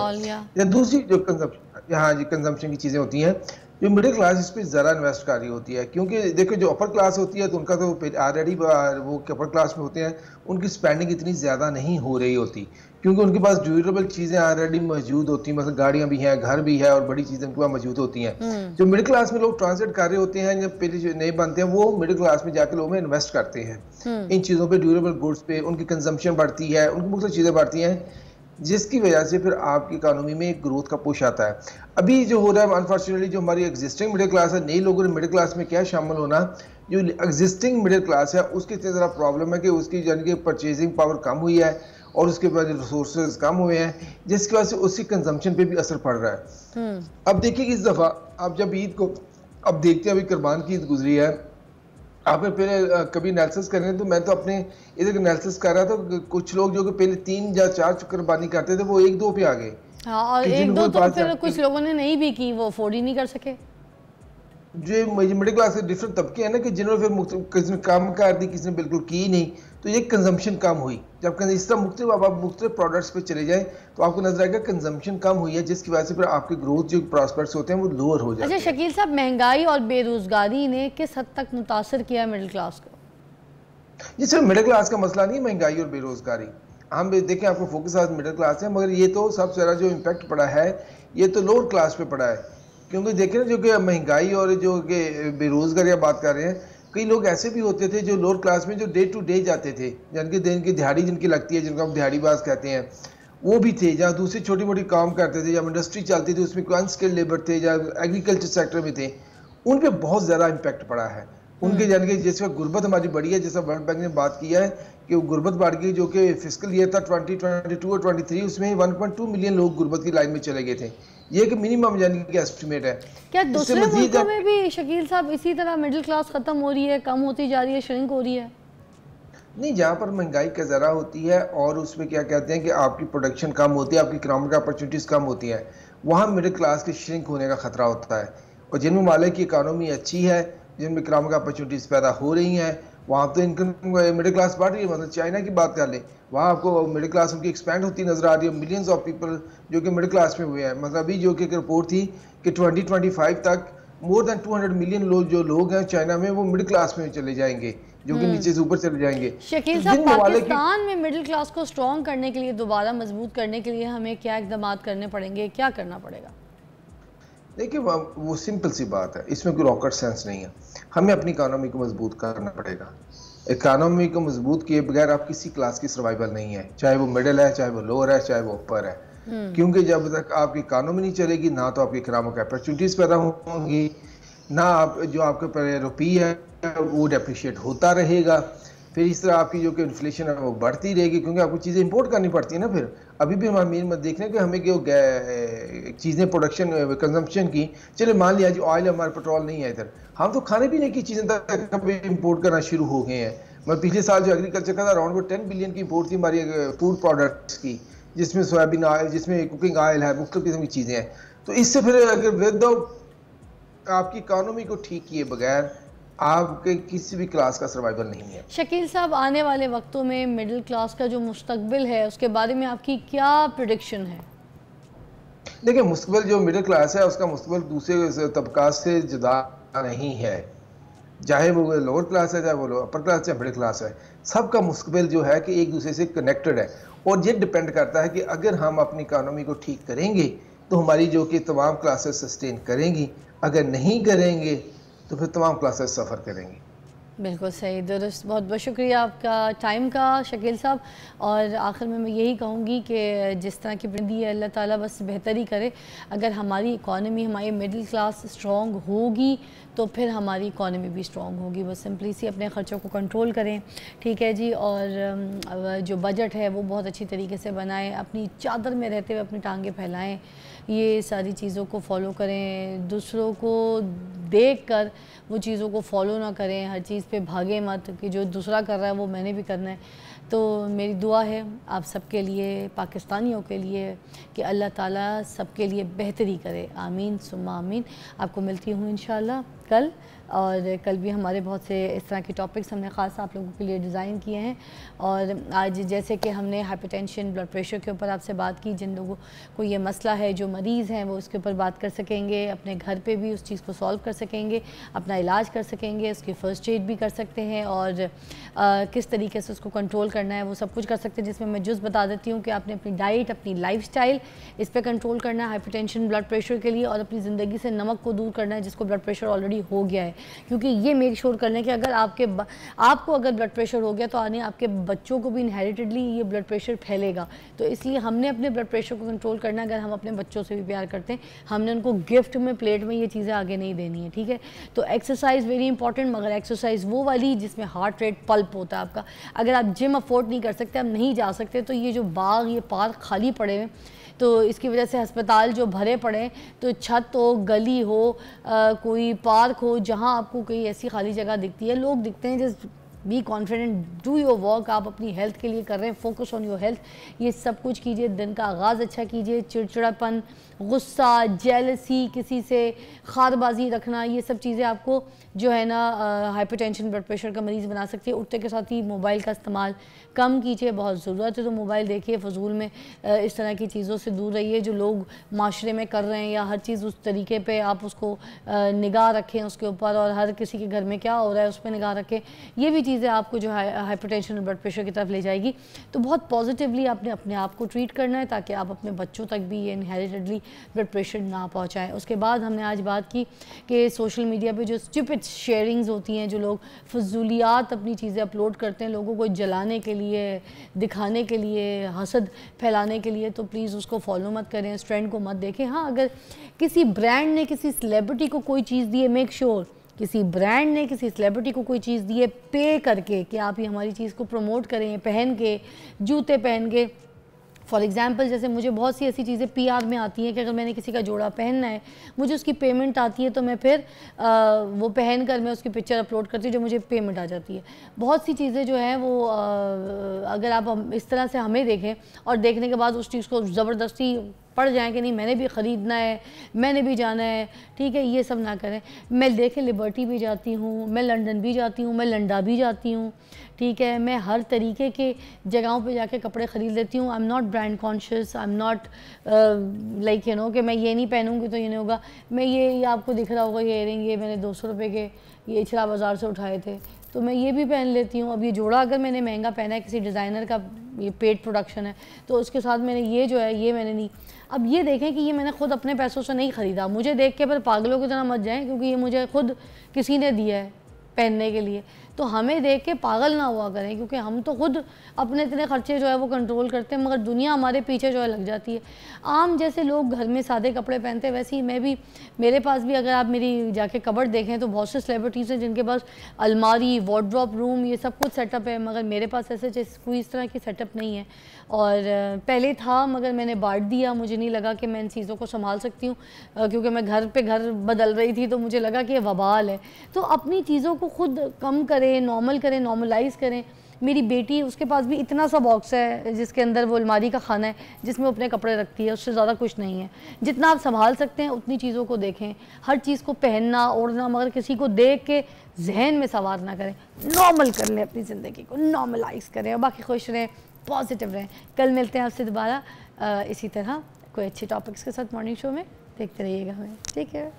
Speaker 6: या दूसरी जो कंजम्पशन की चीज़ें होती हैं, जो मिडिल क्लास इस पर ज़रा इन्वेस्ट कर रही होती है। क्योंकि देखो जो अपर क्लास होती है तो उनका तो ऑलरेडी वो अपर क्लास में होते हैं, उनकी स्पेंडिंग इतनी ज़्यादा नहीं हो रही होती क्योंकि उनके पास ड्यूरेबल चीज़ें ऑलरेडी मौजूद होती हैं, मतलब गाड़ियाँ भी हैं, घर भी है और बड़ी चीज़ें उनके पास मौजूद होती हैं। जो मिडिल क्लास में लोग ट्रांसलेट कर रहे होते हैं, जब पहले जो नए बनते हैं वो मिडिल क्लास में जाकर लोग इन्वेस्ट करते हैं इन चीज़ों पर, ड्यूरेबल गुड्स पे, उनकी कंजम्पशन बढ़ती है, उनकी मुख्तलिफ चीज़ें बढ़ती हैं, जिसकी वजह से फिर आपकी इकानमी में एक ग्रोथ का पुश आता है। अभी जो हो रहा है अनफॉर्चुनेटली जो हमारी एग्जिस्टिंग मिडिल क्लास है, नई लोगों ने मिडिल क्लास में क्या शामिल होना, जो एग्जिस्टिंग मिडिल क्लास है उसकी इतनी ज़रा प्रॉब्लम है कि उसकी यानी कि परचेजिंग पावर कम हुई है और उसके बाद रिसोर्सेज कम हुए हैं, जिसकी वजह से उसकी कंजम्पशन पे भी असर पड़ रहा है। अब देखिए इस दफ़ा आप जब ईद को अब देखते हैं, अभी कुर्बान की ईद गुजरी है, आपने पहले कभी एनालिसिस करने तो मैं तो अपने इधर एनालिसिस कर रहा था, कुछ लोग जो कि पहले 3 या 4 कुर्बानी करते थे वो 1-2 पे आ गए।
Speaker 1: हाँ, और 1-2 तो फिर कुछ लोगों ने नहीं भी की, वो अफोर्ड ही नहीं कर सके।
Speaker 6: जो मिडिल क्लास के डिफरेंट तबके हैं ना कि जिन्होंने फिर किसी ने कम कर दी, किसी ने बिल्कुल की नहीं, तो ये कंजम्पशन कम हुई। जब इस तरह मुख्तलिफ प्रोडक्ट्स पे चले जाएं तो आपको नजर आएगा कंजम्पशन कम हुई है, जिसकी वजह से फिर आपके ग्रोथ जो प्रॉस्पेक्ट्स होते हैं वो लोअर हो जाते हैं।
Speaker 1: अच्छा शकील साहब, महंगाई और बेरोजगारी ने किस हद तक मुतासर किया मिडिल क्लास को?
Speaker 6: ये सिर्फ मिडिल क्लास का मसला नहीं है महंगाई और बेरोजगारी। हम देखें आपको फोकस आज मिडिल क्लास है, मगर ये तो सबसे ज़्यादा जो इम्पैक्ट पड़ा है ये तो लोअर क्लास पे पड़ा है। क्योंकि देखें ना, जो कि महंगाई और जो कि बेरोजगारी की बात कर रहे हैं, कई लोग ऐसे भी होते थे जो लोअर क्लास में जो डे टू डे जाते थे, जिनकी दिन की दिहाड़ी जिनकी लगती है, जिनको हम दिहाड़ीबाज कहते हैं, वो भी थे, जहाँ दूसरी छोटी मोटी काम करते थे, जहाँ इंडस्ट्री चलती थी उसमें कोई अनस्किल्ड लेबर थे, जहाँ एग्रीकल्चर सेक्टर में थे, उन पर बहुत ज़्यादा इम्पैक्ट पड़ा है उनके। यानी कि जिस वक्त गुर्बत हमारी बढ़ी है, जैसा वर्ल्ड बैंक ने बात किया है कि वो गुर्बत बढ़ गई, जो कि फिस्कल ईयर था 2022 और 23, उसमें 1.2 मिलियन लोग गुर्बत की लाइन में चले गए थे। ये कि मिनिमम यानी कि एस्टिमेट है।
Speaker 1: क्या दूसरे मुल्कों में भी शकील साहब इसी तरह मिडिल क्लास खत्म हो रही है, कम होती जा रही है, श्रिंक हो रही है?
Speaker 6: नहीं, जहाँ पर महंगाई का ज़रा होती है और उसमें क्या कहते हैं कि आपकी प्रोडक्शन कम होती है, आपकी इकोनॉमिक अपॉर्चुनिटीज़ कम होती हैं, वहाँ मिडिल क्लास के श्रिंक होने का खतरा होता है। और जिन ममालिक की इकानमी अच्छी है जिनमें इकनॉमिक अपॉर्चुनिटीज़ पैदा हो रही हैं, वहाँ तो इनकम मिडिल क्लास बढ़ रही है। मतलब चाइना की बात कर लें, वहाँ आपको मिडिल क्लास उनकी एक्सपेंड होती नज़र आ रही है, मिलियंस ऑफ पीपल जो कि मिडिल क्लास में हुए हैं। मतलब अभी जो कि एक रिपोर्ट थी कि 2025 तक मोर देन 200 मिलियन लोग हैं चाइना में, वो मिडिल क्लास में चले जाएंगे, जो कि नीचे से ऊपर चले जाएंगे।
Speaker 1: शकील साहब, पाकिस्तान में मिडिल क्लास को स्ट्रॉन्ग करने के लिए, दोबारा मजबूत करने के लिए हमें क्या इक़दाम करने पड़ेंगे, क्या करना पड़ेगा?
Speaker 6: देखिए वो सिंपल सी बात है, इसमें कोई रॉकेट साइंस नहीं है। हमें अपनी इकानमी को मजबूत करना पड़ेगा। इकानमी को मजबूत किए बगैर आप किसी क्लास की सर्वाइवल नहीं है, चाहे वो मिडिल है, चाहे वो लोअर है, चाहे वो ऊपर है। क्योंकि जब तक आपकी इकानमी नहीं चलेगी, ना तो आपकी इकनॉमिक अपॉर्चुनिटीज पैदा होंगी, ना आप जो आपके रुपये है वो डेप्रिशिएट होता रहेगा। फिर इस तरह आपकी जो कि इन्फ्लेशन है वो बढ़ती रहेगी, क्योंकि आपको चीज़ें इंपोर्ट करनी पड़ती है ना। फिर अभी भी हम मत देख रहे हैं कि हमें जो चीज़ें प्रोडक्शन कंजम्पशन की, चले मान लिया जी ऑयल हमारा पेट्रोल नहीं है इधर, हम तो खाने पीने की चीज़ें तक इंपोर्ट करना शुरू हो गए हैं। मैं पिछले साल जो एग्रीकल्चर का था, अराउंड 10 बिलियन की इंपोर्ट थी हमारी फूड प्रोडक्ट्स की, जिसमें सोयाबीन ऑयल, जिसमें कुकिंग ऑयल है, मुख्तलिफ किस्म की चीज़ें हैं। तो इससे फिर अगर विद आपकी इकानमी को ठीक किए बगैर आपके किसी भी क्लास का सर्वाइवल नहीं है।
Speaker 1: शकील साहब, आने वाले वक्तों में मिडिल क्लास का जो मुस्तकबिल है उसके बारे में आपकी क्या प्रेडिक्शन है?
Speaker 6: देखिए, मुस्तकबिल जो मिडिल क्लास है उसका मुस्तकबिल दूसरे तबकात से जुदा नहीं है, चाहे वो लोअर क्लास है, चाहे वो अपर क्लास है, मिडिल क्लास है। सबका मुस्तकबिल जो है कि एक दूसरे से कनेक्टेड है, और ये डिपेंड करता है कि अगर हम अपनी इकानमी को ठीक करेंगे तो हमारी जो कि तमाम क्लासेस सस्टेन करेंगी, अगर नहीं करेंगे तो फिर तमाम क्लासेस सफ़र करेंगी।
Speaker 1: बिल्कुल सही, दुरुस्त। बहुत बहुत शुक्रिया आपका टाइम का शकील साहब। और आखिर में मैं यही कहूँगी कि जिस तरह की बुनियादी है अल्लाह ताला बस बेहतरी करे। अगर हमारी इकॉनमी, हमारी मिडिल क्लास स्ट्रॉन्ग होगी तो फिर हमारी इकॉनमी भी स्ट्रॉन्ग होगी। बस सिंपली सी अपने ख़र्चों को कंट्रोल करें, ठीक है जी। और जो बजट है वो बहुत अच्छी तरीके से बनाएं, अपनी चादर में रहते हुए अपनी टांगें फैलाएं, ये सारी चीज़ों को फॉलो करें। दूसरों को देखकर वो चीज़ों को फॉलो ना करें, हर चीज़ पे भागे मत कि जो दूसरा कर रहा है वो मैंने भी करना है। तो मेरी दुआ है आप सबके लिए, पाकिस्तानियों के लिए, कि अल्लाह ताला सबके लिए बेहतरी करे। आमीन सुम्मा आमीन। आपको मिलती हूँ इंशाल्लाह कल, और कल भी हमारे बहुत से इस तरह के टॉपिक्स हमने ख़ास आप लोगों के लिए डिज़ाइन किए हैं। और आज जैसे कि हमने हाइपरटेंशन, ब्लड प्रेशर के ऊपर आपसे बात की, जिन लोगों को ये मसला है, जो मरीज़ हैं, वो उसके ऊपर बात कर सकेंगे, अपने घर पे भी उस चीज़ को सॉल्व कर सकेंगे, अपना इलाज कर सकेंगे, उसकी फ़र्स्ट एड भी कर सकते हैं, और किस तरीके से उसको कंट्रोल करना है वो सब कुछ कर सकते हैं। जिसमें मैं जुज़ बता देती हूँ कि आपने अपनी डाइट, अपनी लाइफस्टाइल, इस पर कंट्रोल करना है हाइपरटेंशन, ब्लड प्रेशर के लिए, और अपनी ज़िंदगी से नमक को दूर करना है जिसको ब्लड प्रेशर ऑलरेडी हो गया है। क्योंकि ये मेक श्योर करना है कि अगर आपको अगर ब्लड प्रेशर हो गया तो आने आपके बच्चों को भी इनहेरिटेडली ये ब्लड प्रेशर फैलेगा। तो इसलिए हमने अपने ब्लड प्रेशर को कंट्रोल करना है। अगर हम अपने बच्चों से भी प्यार करते हैं, हमने उनको गिफ्ट में, प्लेट में ये चीज़ें आगे नहीं देनी है, ठीक है। तो एक्सरसाइज वेरी इंपॉर्टेंट, मगर एक्सरसाइज वो वाली जिसमें हार्ट रेट पल्प होता है आपका। अगर आप जिम अफोर्ड नहीं कर सकते, आप नहीं जा सकते, तो ये जो बाग, ये पार्क खाली पड़े हैं, तो इसकी वजह से अस्पताल जो भरे पड़े, तो छत हो, गली हो, कोई पार्क हो, जहां आपको कोई ऐसी खाली जगह दिखती है, लोग दिखते हैं, just be confident, do your work. आप अपनी हेल्थ के लिए कर रहे हैं, फोकस ऑन योर हेल्थ, ये सब कुछ कीजिए। दिन का आगाज़ अच्छा कीजिए। चिड़चिड़ापन, गुस्सा, जेलसी, किसी से खारबाजी रखना, ये सब चीज़ें आपको जो है ना हाइपरटेंशन, ब्लड प्रेशर का मरीज़ बना सकती है। उठते के साथ ही मोबाइल का इस्तेमाल कम कीजिए, बहुत ज़रूरत है तो मोबाइल देखिए, फजूल में इस तरह की चीज़ों से दूर रहिए जो लोग माशरे में कर रहे हैं, या हर चीज़ उस तरीके पे आप उसको निगाह रखें उसके ऊपर, और हर किसी के घर में क्या हो रहा है उस पर निगाह रखें। ये भी चीज़ें आपको जो है हाइपरटेंशन और ब्लड प्रेशर की तरफ ले जाएगी। तो बहुत पॉजिटिवली आपने अपने आप को ट्रीट करना है, ताकि आप अपने बच्चों तक भी ये इनहेरिटेडली ब्लड प्रेशर ना पहुँचाएँ। उसके बाद हमने आज बात की कि सोशल मीडिया पर जो स्टूपिड शेयरिंग्स होती हैं, जो लोग फजूलियात अपनी चीज़ें अपलोड करते हैं लोगों को जलाने के लिए, दिखाने के लिए, हसद फैलाने के लिए, तो प्लीज़ उसको फॉलो मत करें, उस ट्रेंड को मत देखें। हाँ, अगर किसी ब्रांड ने किसी सेलिब्रिटी को कोई चीज़ दी है, मेक श्योर किसी ब्रांड ने किसी सेलिब्रिटी को कोई चीज़ दी है पे करके, कि आप ये हमारी चीज़ को प्रमोट करें, पहन के, जूते पहन के। फॉर एग्ज़ाम्पल, जैसे मुझे बहुत सी ऐसी चीज़ें PR में आती हैं कि अगर मैंने किसी का जोड़ा पहनना है, मुझे उसकी पेमेंट आती है, तो मैं फिर वो पहन कर मैं उसकी पिक्चर अपलोड करती हूँ, जो मुझे पेमेंट आ जाती है। बहुत सी चीज़ें जो हैं वो अगर आप इस तरह से हमें देखें और देखने के बाद उस चीज़ को ज़बरदस्ती पड़ जाएँ कि नहीं मैंने भी ख़रीदना है, मैंने भी जाना है, ठीक है, ये सब ना करें। मैं देखें लिबर्टी भी जाती हूँ, मैं लंदन भी जाती हूँ, मैं लंडा भी जाती हूँ, ठीक है, मैं हर तरीके के जगहों पे जाके कपड़े ख़रीद लेती हूँ। I am not brand conscious, I am not like you know कि मैं ये नहीं पहनूँगी तो ये नहीं होगा। मैं ये आपको दिख रहा होगा ये इयरिंग, ये मैंने 200 रुपये के ये इचरा बाज़ार से उठाए थे, तो मैं ये भी पहन लेती हूँ। अब ये जोड़ा अगर मैंने महंगा पहना है, किसी डिज़ाइनर का ये पेड प्रोडक्शन है, तो उसके साथ मैंने ये जो है ये मैंने नहीं। अब ये देखें कि ये मैंने खुद अपने पैसों से नहीं ख़रीदा, मुझे देख के पर पागलों की तरह मत जाएं, क्योंकि ये मुझे खुद किसी ने दिया है पहनने के लिए। तो हमें देख के पागल ना हुआ करें, क्योंकि हम तो खुद अपने इतने खर्चे जो है वो कंट्रोल करते हैं, मगर दुनिया हमारे पीछे जो है लग जाती है। आम जैसे लोग घर में सादे कपड़े पहनते हैं, वैसे ही मैं भी, मेरे पास भी अगर आप मेरी जाके कबर्ड देखें तो बहुत से सेलिब्रिटीज़ हैं जिनके पास अलमारी, वार्डरोब रूम, ये सब कुछ सेटअप है, मगर मेरे पास ऐसे कोई इस तरह की सेटअप नहीं है। और पहले था मगर मैंने बांट दिया, मुझे नहीं लगा कि मैं इन चीज़ों को संभाल सकती हूँ, क्योंकि मैं घर पे घर बदल रही थी, तो मुझे लगा कि ये वबाल है। तो अपनी चीज़ों को खुद कम करें, नॉर्मल करें, नॉर्मलाइज़ करें। मेरी बेटी, उसके पास भी इतना सा बॉक्स है जिसके अंदर वो अलमारी का खाना है जिसमें वो अपने कपड़े रखती है, उससे ज़्यादा कुछ नहीं है। जितना आप संभाल सकते हैं उतनी चीज़ों को देखें, हर चीज़ को पहनना ओढ़ना मगर किसी को देख के जहन में सवार ना करें, नॉर्मल कर लें, अपनी ज़िंदगी को नॉर्मलाइज़ करें और बाकी खुश रहें, पॉजिटिव रहें। कल मिलते हैं आपसे दोबारा इसी तरह कोई अच्छे टॉपिक्स के साथ मॉर्निंग शो में। देखते रहिएगा हमें। ठीक है।